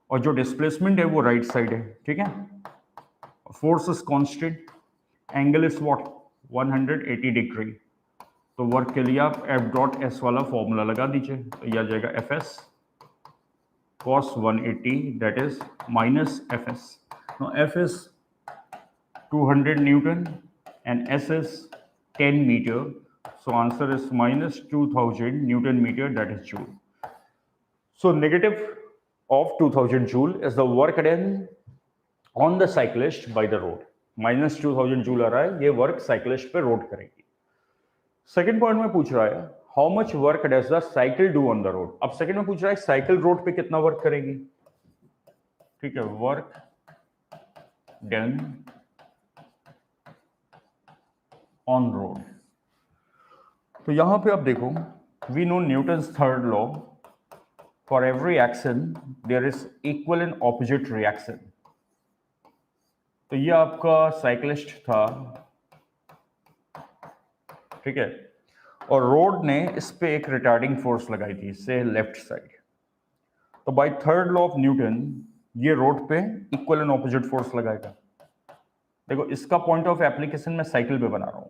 और जो डिस्प्लेसमेंट है वो राइट साइड है, ठीक है। Force is constant, angle is what 180 degree. तो वर्क के लिए आप एफ डॉट एस वाला फॉर्मूला लगा दीजिए, तो यह आ जाएगा F S cos 180 that is minus F S. F is 200 Newton and S is 10 meter, so answer is minus 2000 Newton meter, that is joule. So negative of 2000 joule is the work done on the cyclist by the road. minus 2000 joule आ रहा है, ये work cyclist पे road करेगी। Second point में पूछ रहा है how much work does the cycle do on the road. अब सेकेंड में पूछ रहा है साइकिल रोड पे कितना वर्क करेगी, ठीक है, वर्क डन ऑन रोड। तो यहां पे आप देखो, we know Newton's third law, for every action there is equal and opposite reaction. तो ये आपका साइकिलिस्ट था, ठीक है, और रोड ने इस पे एक रिटार्डिंग फोर्स लगाई थी, से लेफ्ट साइड। तो by third law of Newton ये रोड पे इक्वल एंड ऑपोजिट फोर्स लगाएगा। देखो इसका पॉइंट ऑफ एप्लीकेशन मैं साइकिल पे बना रहा हूं,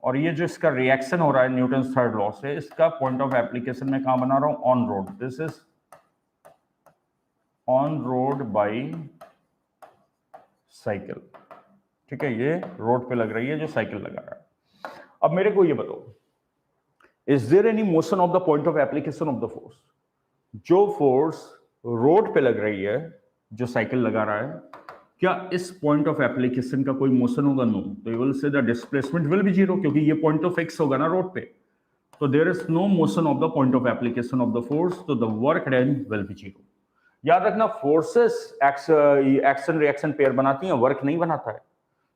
और ये जो इसका रिएक्शन हो रहा है न्यूटन्स थर्ड लॉ से, इसका पॉइंट ऑफ एप्लीकेशन में कहां बना रहा हूं, on road. This is on road by cycle, ठीक है, ये रोड पे लग रही है जो साइकिल लगा रहा है। अब मेरे को ये बताओ, is there any motion of the point of application of the force. जो फोर्स रोड पे लग रही है, जो साइकिल लगा रहा है, क्या इस पॉइंट ऑफ एप्लीकेशन का कोई मोशन होगा, नो। तो you will say the displacement will be zero, क्योंकि ये पॉइंट ऑफ एक्स होगा ना रोड पे। तो there is no motion of the point of application of the force, तो the work done will be zero. याद रखना फोर्सेस एक्शन रिएक्शन पेयर बनाती हैं, वर्क नहीं बनाता है,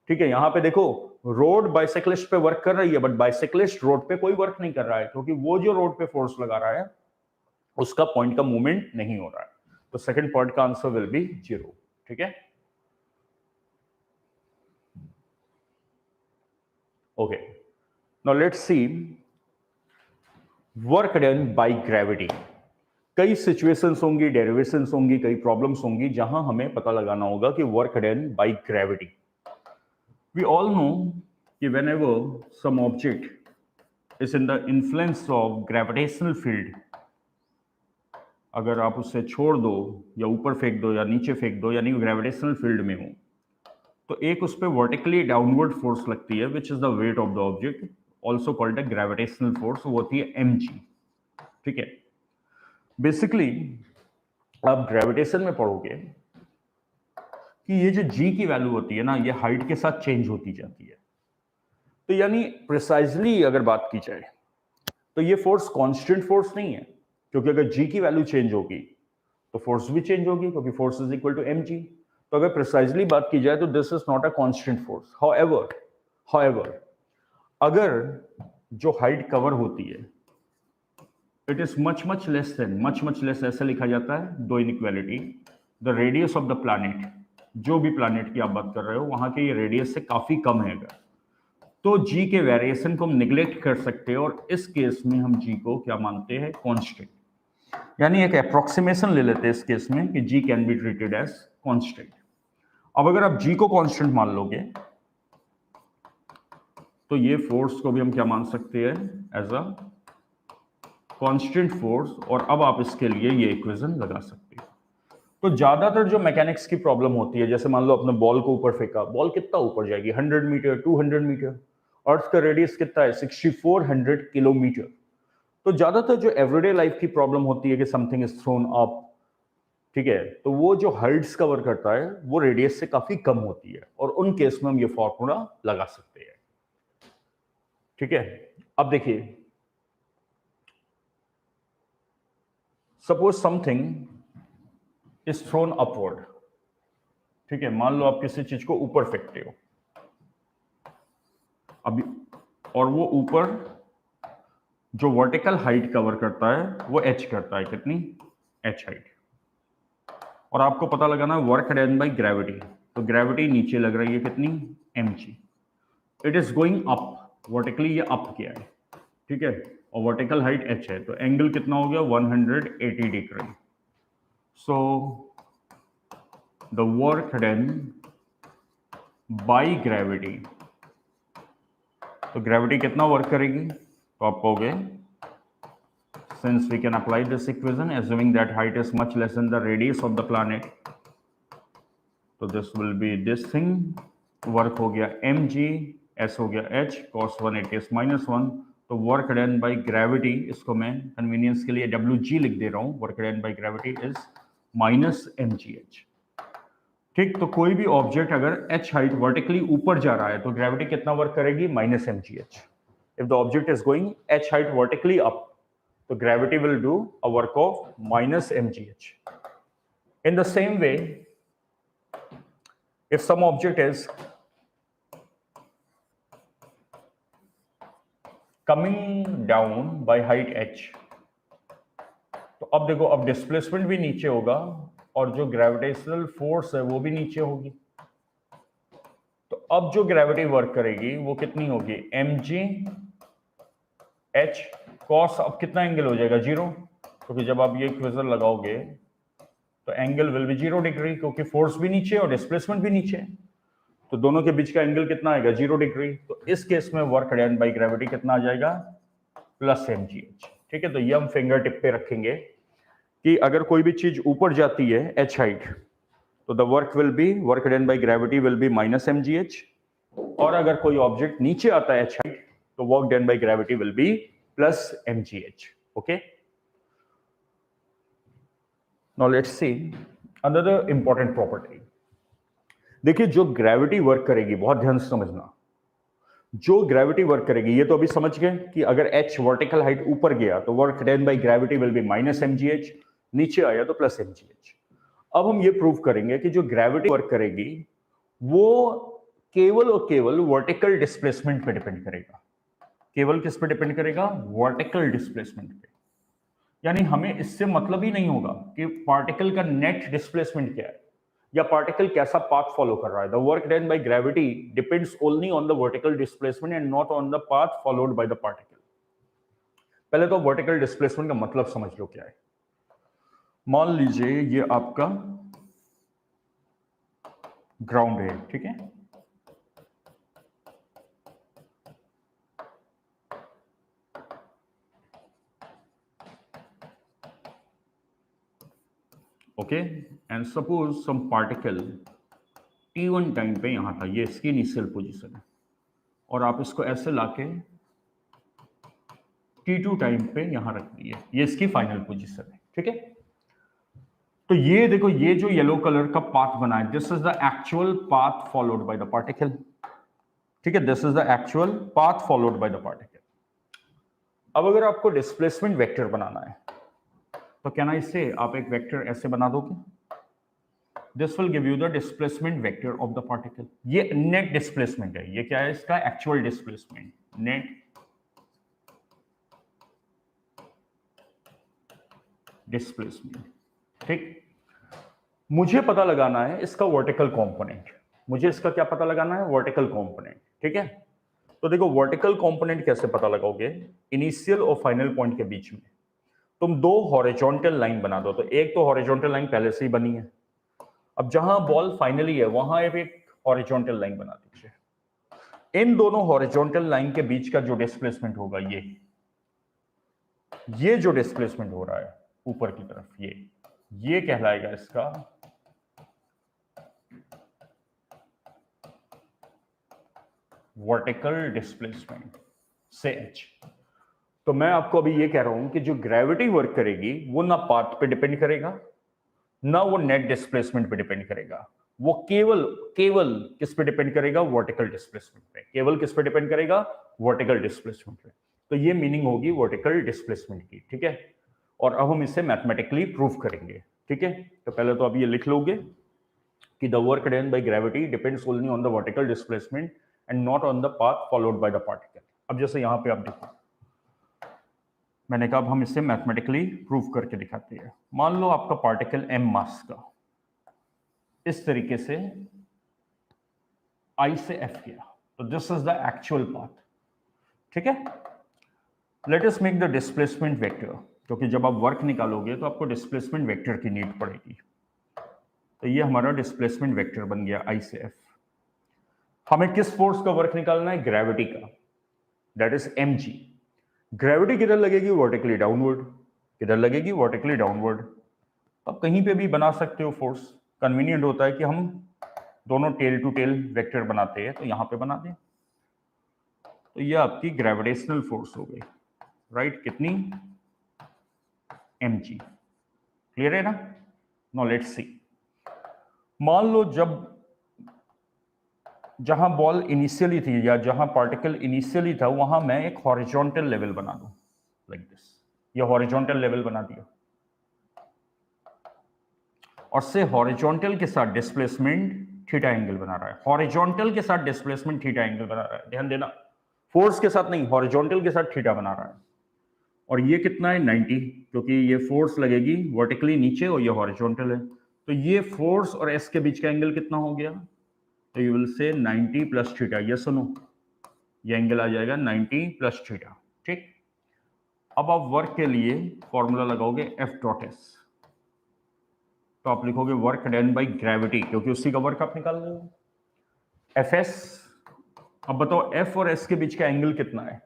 ठीक है। यहां पे देखो रोड बाइसाइक्लिस्ट पे वर्क कर रही है, बट बाइसाइक्लिस्ट रोड पे कोई वर्क नहीं कर रहा है, क्योंकि वो जो रोड पे फोर्स लगा रहा है उसका पॉइंट का मूवमेंट नहीं हो रहा है। तो सेकंड पॉइंट का आंसर विल बी जीरो, ठीक है। Okay, now let's C work done by gravity. कई सिचुएशंस होंगी, डेरिवेशंस होंगी, कई प्रॉब्लम्स होंगी जहां हमें पता लगाना होगा कि work done by gravity. We all know कि whenever some object is in the influence of gravitational field, अगर आप उससे छोड़ दो या ऊपर फेंक दो या नीचे फेंक दो, यानी ग्रेविटेशनल फील्ड में हो, तो एक उस पर वर्टिकली डाउनवर्ड फोर्स लगती है which is the weight of the object, also called the gravitational force, वो होती है mg। ठीक है, बेसिकली आप ग्रेविटेशन में पढ़ोगे कि ये जो g की वैल्यू होती है ना, ये हाइट के साथ चेंज होती जाती है। तो यानी प्रिसाइजली अगर बात की जाए तो ये फोर्स कांस्टेंट फोर्स नहीं है, क्योंकि अगर g की वैल्यू चेंज होगी तो फोर्स भी चेंज होगी, क्योंकि force is equal to mg। तो अगर प्रिसाइजली बात की जाए तो this is not a constant force. However अगर जो हाइट कवर होती है it is much less than, much less ऐसे लिखा जाता है, दो inequality, the radius of the planet, जो भी प्लैनेट की आप बात कर रहे हो वहां के ये रेडियस से काफी कम है अगर, तो g के वेरिएशन को हम निग्लेक्ट कर सकते हैं, और इस केस में हम g को क्या मानते हैं, कांस्टेंट। यानी एक अप्रोक्सीमेशन ले लेते हैं इस केस में कि g can be treated as constant. अब अगर आप g को कांस्टेंट मान लोगे तो ये फोर्स को भी हम क्या मान सकते हैं, एज अ कांस्टेंट फोर्स, और अब आप इसके लिए ये इक्वेशन लगा सकते हो। तो ज्यादातर जो मैकेनिक्स की प्रॉब्लम होती है, जैसे मान लो अपने बॉल को ऊपर फेंका, बॉल कितना ऊपर जाएगी, 100 मीटर, 200 मीटर, अर्थ का रेडियस कितना है, 6400 किलोमीटर। तो ज्यादातर जो एवरीडे लाइफ की प्रॉब्लम होती है कि समथिंग इज थ्रोन अप, ठीक है, तो वो जो हाइट्स कवर करता है वो रेडियस से काफी कम होती है, और उन केस में हम ये फॉर्मूला लगा सकते हैं। ठीक है, अब देखिए, suppose something is throne upward. ठीक है, मान लो आप किसी चीज को ऊपर फेंकते हो अभी, और वो ऊपर जो वर्टिकल हाइट कवर करता है वो h करता है, कितनी, h हाइट, और आपको पता लगाना है वर्क डन बाय ग्रेविटी। तो ग्रेविटी नीचे लग रही है कितनी, mg। It is going up, vertically ये अप किया है, ठीक है, और वर्टिकल हाइट h है, तो एंगल कितना हो गया, 180 degree. So the work done by gravity, तो ग्रेविटी कितना वर्क करेगी, तो आप कहोगे since we can apply this equation assuming that height is much less than the radius of the planet, so this will be this thing, work हो गया mg, s हो गया h, cos 180 is -1, तो work done by gravity, इसको मैं convenience के लिए wg लिख दे रहा हूँ, work done by gravity is -mgh। ठीक, तो कोई भी ऑब्जेक्ट अगर h हाइट वर्टिकली ऊपर जा रहा है तो ग्रेविटी कितना वर्क करेगी, -mgh। If the object is going h height vertically up, so gravity will do a work of -mgh. In the same way, if some object is coming down by height h, तो अब देखो, अब displacement भी नीचे होगा और जो gravitational force है वो भी नीचे होगी, तो अब जो ग्रेविटी वर्क करेगी वो कितनी होगी, mg h cos, अब कितना एंगल हो जाएगा, 0, क्योंकि जब आप ये इक्वेशन लगाओगे तो एंगल विल बी 0 डिग्री, क्योंकि फोर्स भी नीचे और डिस्प्लेसमेंट भी नीचे, तो दोनों के बीच का एंगल कितना आएगा, 0 डिग्री। तो इस केस में वर्क डन बाय ग्रेविटी कितना आ जाएगा, +mgh। ठीक है, तो ये हम फिंगर टिप पे रखेंगे कि अगर कोई भी चीज ऊपर जाती है h हाइट, तो the work done by gravity will B -mgh, और अगर कोई ऑब्जेक्ट नीचे आता है h हाइट, तो work done by gravity will B +mgh। Okay, now let's see another important property. देखिए, जो ग्रेविटी वर्क करेगी, बहुत ध्यान से समझना, जो ग्रेविटी वर्क करेगी, ये तो अभी समझ गए कि अगर h वर्टिकल हाइट ऊपर गया तो work done by gravity will B -mgh, नीचे आया तो +mgh। अब हम ये प्रूव करेंगे कि जो ग्रेविटी वर्क करेगी वो केवल और केवल वर्टिकल डिस्प्लेसमेंट पे डिपेंड करेगा। केवल किस पे डिपेंड करेगा, वर्टिकल डिस्प्लेसमेंट पे। यानी हमें इससे मतलब ही नहीं होगा कि पार्टिकल का नेट डिस्प्लेसमेंट क्या है, या पार्टिकल कैसा पाथ फॉलो कर रहा है। The work done by gravity depends only on the vertical displacement and not on the path followed by the particle. पहले तो वर्टिकल डिस्प्लेसमेंट का मतलब समझ लो क्या है। मान लीजिए ये आपका ग्राउंड है, ठीक है, okay, and suppose some particle t1 time पे यहां था, ये इसकी इनिशियल पोजीशन है, और आप इसको ऐसे लाके t2 टाइम पे यहां रख दिए, ये इसकी फाइनल पोजीशन है, ठीक है। तो ये देखो, ये जो येलो कलर का पाथ बना है, this is the actual path followed by the particle, ठीक है, this is the actual path followed by the particle. अब अगर आपको डिस्प्लेसमेंट वेक्टर बनाना है तो क्या ना, इससे आप एक वेक्टर ऐसे बना दोगे, this will give you the displacement vector of the particle. ये नेट डिस्प्लेसमेंट है, ये क्या है, इसका एक्चुअल डिस्प्लेसमेंट, नेट डिस्प्लेसमेंट, ठीक। मुझे पता लगाना है इसका वर्टिकल कंपोनेंट, मुझे इसका क्या पता लगाना है, वर्टिकल कंपोनेंट, ठीक है। तो देखो वर्टिकल कंपोनेंट कैसे पता लगाओगे, इनिशियल और फाइनल पॉइंट के बीच में तुम दो हॉरिजॉन्टल लाइन बना दो। तो एक तो हॉरिजॉन्टल लाइन पहले से ही बनी है, अब जहां बॉल फाइनली है वहां एक हॉरिजॉन्टल लाइन बना दीजिए। इन दोनों हॉरिजॉन्टल लाइन के बीच का जो डिस्प्लेसमेंट होगा, ये जो डिस्प्लेसमेंट हो रहा है ऊपर की तरफ, ये कहलाएगा इसका वर्टिकल डिस्प्लेसमेंट से h। तो मैं आपको अभी ये कह रहा हूं कि जो ग्रेविटी वर्क करेगी वो ना पाथ पे डिपेंड करेगा, ना वो नेट डिस्प्लेसमेंट पे डिपेंड करेगा, वो केवल किस पे डिपेंड करेगा, वर्टिकल डिस्प्लेसमेंट पे। केवल किस पे डिपेंड करेगा, वर्टिकल डिस्प्लेसमेंट पे। तो ये मीनिंग होगी वर्टिकल डिस्प्लेसमेंट की, ठीक है। और अब हम इसे मैथमेटिकली प्रूव करेंगे, ठीक है। तो पहले तो अब ये लिख लोगे कि the work done by gravity depends only on the vertical displacement and not on the path followed by the particle. अब जैसे यहां पे आप देखो, मैंने कहा अब हम इसे मैथमेटिकली प्रूव करके दिखाते हैं। मान लो आपका पार्टिकल m मास का इस तरीके से I से F गया, तो this is the actual path, ठीक है। Let us make the displacement vector, क्योंकि जब आप वर्क निकालोगे तो आपको डिस्प्लेसमेंट वेक्टर की नीड पड़ेगी। तो ये हमारा डिस्प्लेसमेंट वेक्टर बन गया I से F। हमें किस फोर्स का वर्क निकालना है, ग्रेविटी का, दैट इज mg। ग्रेविटी किधर लगेगी, वर्टिकली डाउनवर्ड। किधर लगेगी, वर्टिकली डाउनवर्ड। अब कहीं पे भी बना सकते हो फोर्स, कन्वीनियंट होता है कि हम दोनों टेल टू टेल वेक्टर बनाते हैं, तो यहां पे बना दें। तो ये आपकी ग्रेविटेशनल फोर्स हो गई, राइट, कितनी, mg। क्लियर है ना। नाउ लेट्स सी, मान लो जहां बॉल इनिशियली थी या जहां पार्टिकल इनिशियली था वहां मैं एक हॉरिजॉन्टल लेवल बना दूं, लाइक दिस। ये हॉरिजॉन्टल लेवल बना दिया, और से हॉरिजॉन्टल के साथ डिस्प्लेसमेंट थीटा एंगल बना रहा है। हॉरिजॉन्टल के साथ डिस्प्लेसमेंट थीटा एंगल बना रहा है, ध्यान देना, फोर्स के साथ नहीं, हॉरिजॉन्टल के साथ थीटा बना रहा है। और ये कितना है, 90, क्योंकि ये फोर्स लगेगी वर्टिकली नीचे और ये हॉरिजॉन्टल है। तो ये फोर्स और एस के बीच का एंगल कितना हो गया, तो you will say 90 plus theta. ये सुनो, ये एंगल आ जाएगा 90 प्लस थीटा, ठीक। अब आप वर्क के लिए फॉर्मूला लगाओगे F डॉट S, तो आप लिखोगे वर्क डन बाय ग्रेविटी, क्योंकि उसी का वर्क आप निकाल रहे हो, Fs। अब बताओ F और S के बीच का एंगल कितना है,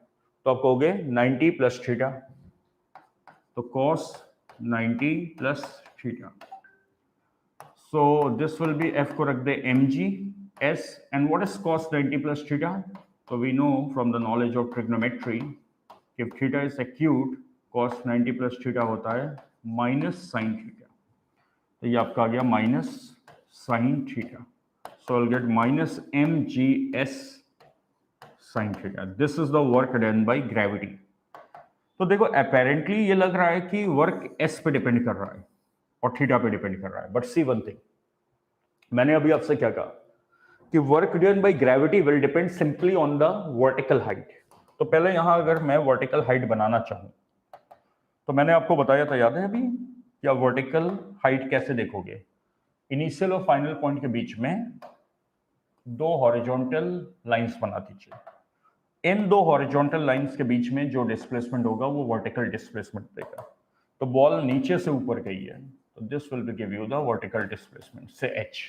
तो आप कहोगे 90 प्लस थीटा, तो cos 90 plus theta. So this will be, F को रख दे mg, S, and what is cos 90 plus theta, तो we know from the knowledge of trigonometry, if theta is acute, cos 90 plus theta होता है minus sign theta. तो ये आपका आ गया minus sine theta. So I will get minus mgs sine theta. This is the work done by gravity. तो देखो apparently ये लग रहा है कि वर्क s पे डिपेंड कर रहा है और थीटा पे डिपेंड कर रहा है, बट सी वन थिंग, मैंने अभी आपसे क्या कहा कि work done by gravity will depend simply on the vertical height. तो पहले यहां अगर मैं वर्टिकल हाइट बनाना चाहूं, तो मैंने आपको बताया था, याद है अभी, या वर्टिकल हाइट कैसे देखोगे, इनिशियल और फाइनल पॉइंट के बीच में दो हॉरिजॉन्टल लाइंस बना दीजिए। इन दो हॉरिजॉन्टल लाइंस के बीच में जो डिस्प्लेसमेंट होगा वो वर्टिकल डिस्प्लेसमेंट देगा। तो बॉल नीचे से ऊपर गई है, तो this will give you the vertical displacement, से h।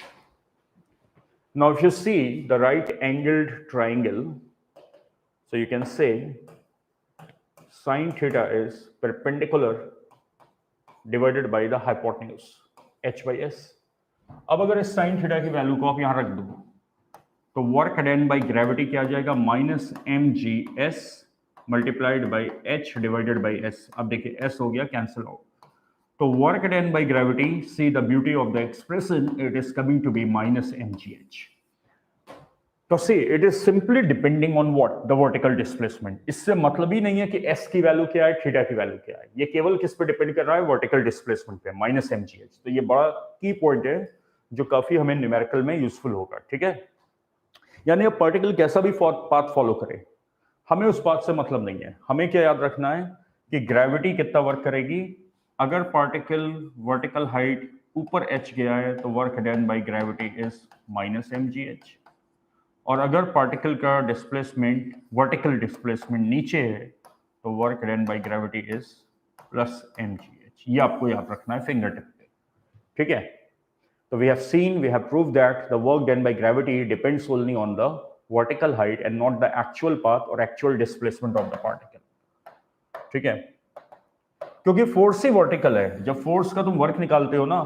Now if you see the right angled triangle, so you can say sin theta is perpendicular divided by the hypotenuse, h by s। अब अगर इस sin theta की value को आप यहां रख दो तो वर्क डन बाई ग्रेविटी क्या आ जाएगा, minus M G S multiplied by H divided by S. अब देखिए एस हो गया कैंसिल आउट, तो work done by gravity, see the beauty of the expression, it is coming to be minus M G H. तो see it is simply depending on what, the vertical displacement. इससे मतलब ही नहीं है कि S की value क्या है, theta की वैल्यू क्या है, ये केवल किस पे डिपेंड कर रहा है, वर्टिकल डिस्प्लेसमेंट पे, माइनस एम जी एच। तो ये बड़ा की पॉइंट है जो काफी हमें न्यूमेरिकल में यूजफुल होगा, ठीक है। यानी अब पार्टिकल कैसा भी पाथ फॉलो करे, हमें उस पाथ से मतलब नहीं है। हमें क्या याद रखना है कि ग्रेविटी कितना वर्क करेगी। अगर पार्टिकल वर्टिकल हाइट ऊपर h गया है तो work done by gravity is minus M G h, और अगर पार्टिकल का डिस्प्लेसमेंट वर्टिकल डिस्प्लेसमेंट नीचे है तो work done by gravity is plus m ji h. ये आपको याद रखना है फिंगर टिप पे, ठीक है। So we have seen, we have proved that the work done by gravity depends only on the vertical height and not the actual path or actual displacement of the particle, ठीक है। क्योंकि force ही vertical है, जब force का तुम work निकालते हो ना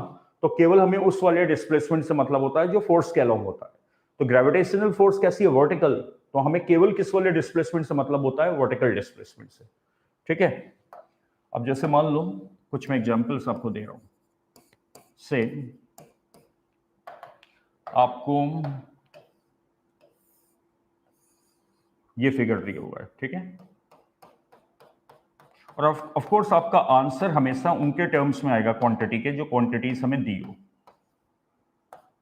तो केवल हमें उस वाले डिस्प्लेसमेंट से मतलब होता है जो फोर्स के अलोंग होता है। तो ग्रेविटेशनल फोर्स कैसी है, वर्टिकल, तो हमें केवल किस वाले डिस्प्लेसमेंट से मतलब होता है, वर्टिकल डिस्प्लेसमेंट से, ठीक है। अब जैसे मान लो कुछ मैं एग्जांपल्स आपको दे रहा हूं, से आपको ये फिगर दिया हुआ है, ठीक है, और ऑफ कोर्स आपका आंसर हमेशा उनके टर्म्स में आएगा क्वांटिटी के, जो क्वांटिटीज हमें दी हो।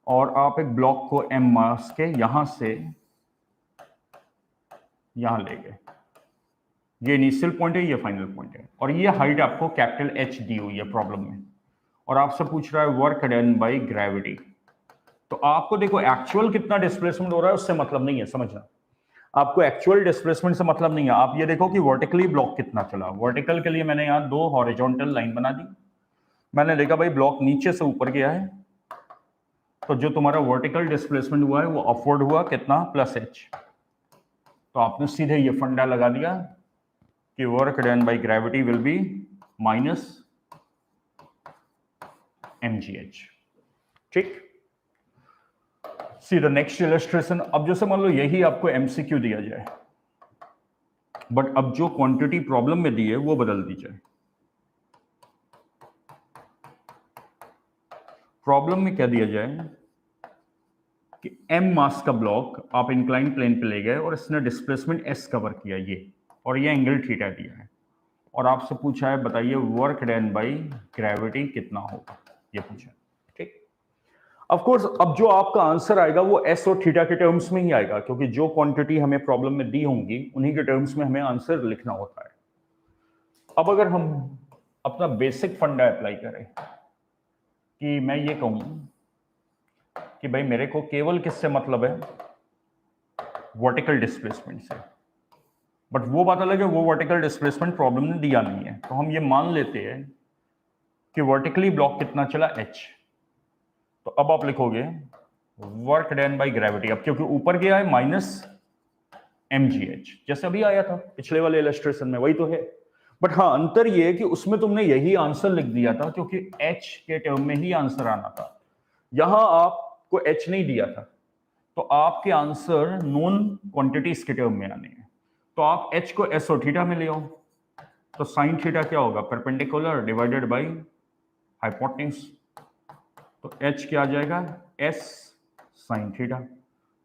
और आप एक ब्लॉक को m मास के यहां से यहां ले गए, ये इनिशियल पॉइंट है, ये फाइनल पॉइंट है, और ये हाइट आपको कैपिटल H दी हुई है प्रॉब्लम में, और आपसे पूछ रहा है वर्क डन बाय ग्रेविटी। तो आपको देखो एक्चुअल कितना डिस्प्लेसमेंट हो रहा है उससे मतलब नहीं है, समझना, आपको एक्चुअल डिस्प्लेसमेंट से मतलब नहीं है। आप ये देखो कि वर्टिकली ब्लॉक कितना चला। वर्टिकल के लिए मैंने यहां दो हॉरिजॉन्टल लाइन बना दी, मैंने देखा भाई ब्लॉक नीचे से ऊपर गया है, तो जो तुम्हारा वर्टिकल डिस्प्लेसमेंट हुआ है वो अपवर्ड हुआ कितना, प्लस एच। तो आपने सीधे ये फंडा लगा दिया कि work done by gravity will be minus M G H, ठीक। See the next illustration. अब जैसे मान लो यही आपको एमसीक्यू दिया जाए, बट अब जो क्वांटिटी प्रॉब्लम में दी है वो बदल दी जाए। प्रॉब्लम में क्या दिया जाए कि m मास का ब्लॉक आप इंक्लाइन प्लेन पे ले गए और इसने डिस्प्लेसमेंट s कवर किया, ये, और ये एंगल थीटा दिया है, और आपसे पूछा है बताइए वर्क डन बाय ग्रेविटी कितना होगा, ये पूछा, ठीक। ऑफ कोर्स अब जो आपका आंसर आएगा वो s और थीटा के टर्म्स में ही आएगा, क्योंकि जो क्वांटिटी हमें प्रॉब्लम में दी होंगी उन्हीं के टर्म्स में हमें आंसर लिखना होता है। अब अगर हम अपना बेसिक फंडा अप्लाई करें कि मैं ये कहूं कि भाई मेरे को केवल किससे मतलब है, वर्टिकल डिस्प्लेसमेंट से, बट वो बात अलग है, वो वर्टिकल डिस्प्लेसमेंट प्रॉब्लम ने दिया नहीं है, तो हम ये मान लेते हैं कि वर्टिकली ब्लॉक कितना चला, h। तो अब आप लिखोगे वर्क डन बाय ग्रेविटी, अब क्योंकि ऊपर गया है माइनस एम जी एच, जैसे अभी आया था पिछले वाले इलस्ट्रेशन में, वही तो है। बट हाँ अंतर ये है कि उसमें तुमने यही आंसर लिख दिया था क्योंकि h के टर्म में ही आंसर आना था, यहां आपको h नहीं दिया था, तो आपके आंसर नॉन क्वांटिटीज के टर्म में आने हैं। तो आप h को s और थीटा में ले आओ, तो साइन थीटा क्या होगा, परपेंडिकुलर डिवाइडेड बाय हाइपोटेन्यूज, तो h क्या आ जाएगा, s साइन थीटा।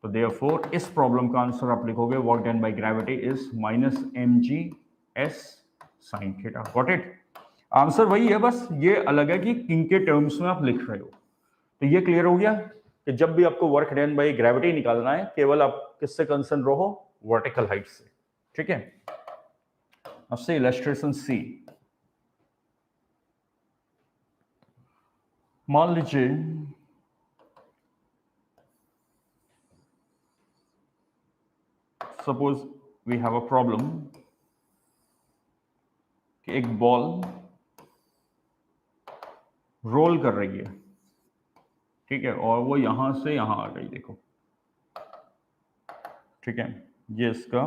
तो देयरफॉर इस प्रॉब्लम का आंसर आप लिखोगे work done by gravity is minus M G s sine theta. Got it, answer वही है, बस ये अलग है कि किनके टर्म्स में आप लिख रहे हो। तो ये क्लियर हो गया कि जब भी आपको वर्क डन बाय ग्रेविटी निकालना है केवल आप किससे कंसर्न रहो, वर्टिकल हाइट से, ठीक है। अब से इलस्ट्रेशन सी, मान लीजिए suppose we have a problem कि एक बॉल रोल कर रही है, ठीक है, और वो यहां से यहां आ गई, देखो, ठीक है, ये इसका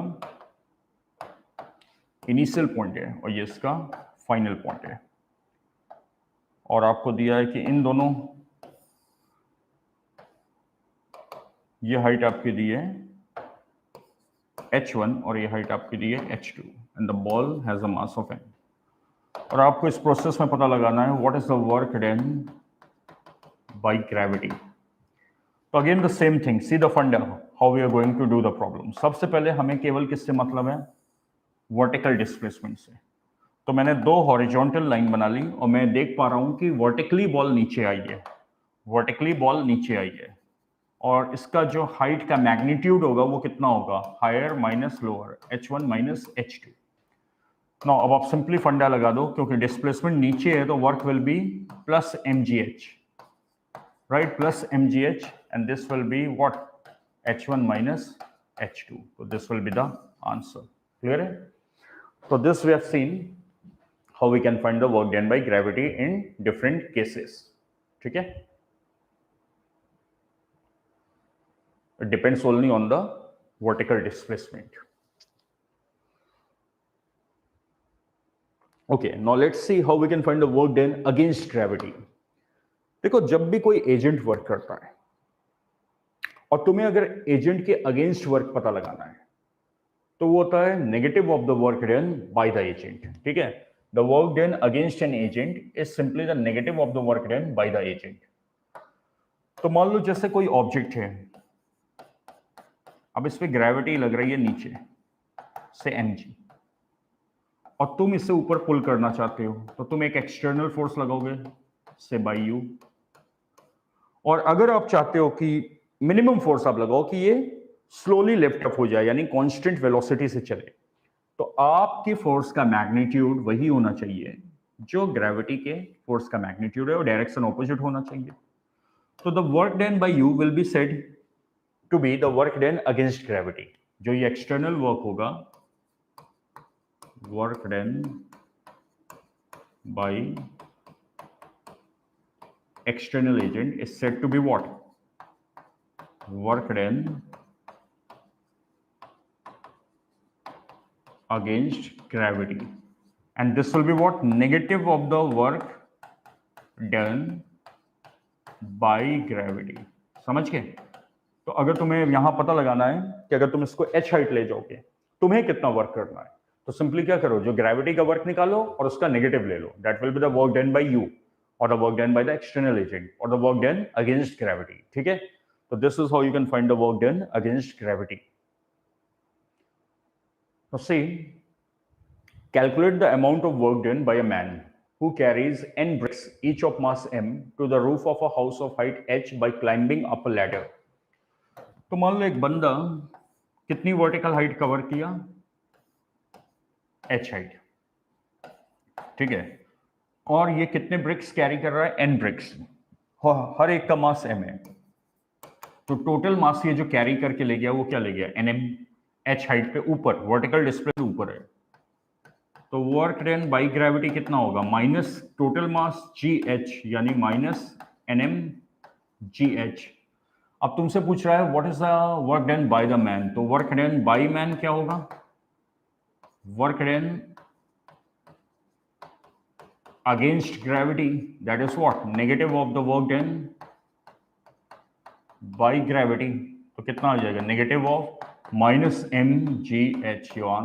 इनिशियल पॉइंट है और ये इसका फाइनल पॉइंट है, और आपको दिया है कि इन दोनों, ये हाइट आपकी दी है h1 और ये हाइट आपकी दी है h2 and the ball has a mass of n, और आपको इस प्रोसेस में पता लगाना है what is the work done by gravity. तो again the same thing, see the फंडा how we are going to do the problem. सबसे पहले हमें केवल किससे मतलब है, वर्टिकल डिस्प्लेसमेंट से। तो मैंने दो हॉरिजॉन्टल लाइन बना ली और मैं देख पा रहा हूं कि वर्टिकली बॉल नीचे आई है, वर्टिकली बॉल नीचे आई है, और इसका जो हाइट का मैग्नीट्यूड होगा वो कितना होगा, higher minus lower, h1 minus h2। Now अब आप सिंपली फंडा लगा दो, क्योंकि डिस्प्लेसमेंट नीचे है तो work will be plus mgh, right, plus mgh, and this will be what, h1 minus h2, तो this will be the answer. Clear है? तो this we have seen how we can find the work done by gravity in different cases. ठीक है? It depends only on the vertical displacement. Okay, now let's see how we can find the work done against gravity. देखो, जब भी कोई agent work करता है और तुम्हें अगर एजेंट के अगेंस्ट वर्क पता लगाना है तो वो होता है negative of the work done by the agent. ठीक है? The work done against an agent is simply the negative of the work done by the agent. तो मान लो जैसे कोई ऑब्जेक्ट है, अब इस पे ग्रेविटी लग रही है नीचे से mg, और तुम इसे ऊपर पुल करना चाहते हो तो तुम एक एक्सटर्नल फोर्स लगाओगे से बाई u, और अगर आप चाहते हो कि मिनिमम फोर्स आप लगाओ कि ये स्लोली लिफ्ट अप हो जाए, यानी कांस्टेंट वेलोसिटी से चले, तो आपकी फोर्स का मैग्नीट्यूड वही होना चाहिए जो ग्रेविटी के फोर्स का मैग्नीट्यूड है, और डायरेक्शन ऑपोजिट होना चाहिए। तो the work done by you will be said to be the work done against gravity. जो ये एक्सटर्नल वर्क होगा, work done by external agent is said to be what, work done against gravity, and this will be what, negative of the work done by gravity। समझ गए? तो अगर तुम्हें यहां पता लगाना है कि अगर तुम इसको h हाइट ले जाओगे तुम्हें कितना वर्क करना है, तो सिंपली क्या करो, जो ग्रेविटी का वर्क निकालो और उसका नेगेटिव ले लो, that will be the work done by you, और the work done by the external agent, और the work done against gravity. ठीक है? तो this is how you can find the work done against gravity. तो see, calculate the amount of work done by a man who carries n bricks each of mass m to the roof of a house of height h by climbing up a ladder। तो मान लो एक बंदा कितनी vertical height cover किया, h height, ठीक है, और ये कितने ब्रिक्स कैरी कर रहा है, n ब्रिक्स, हर एक का मास m है, तो टोटल मास ये जो कैरी करके ले गया वो क्या ले गया, nm, h हाइट पे ऊपर, वर्टिकल डिस्प्ले ऊपर है, तो वर्क डन बाई ग्रेविटी कितना होगा, minus total mass g h, यानी माइनस एनएम जी एच। अब तुमसे पूछ रहा है what is the work done by the man, तो वर्क डन बाय मैन क्या होगा, work done against gravity, that is what, negative of the work done by gravity, तो कितना आ जाएगा, negative of minus M G H.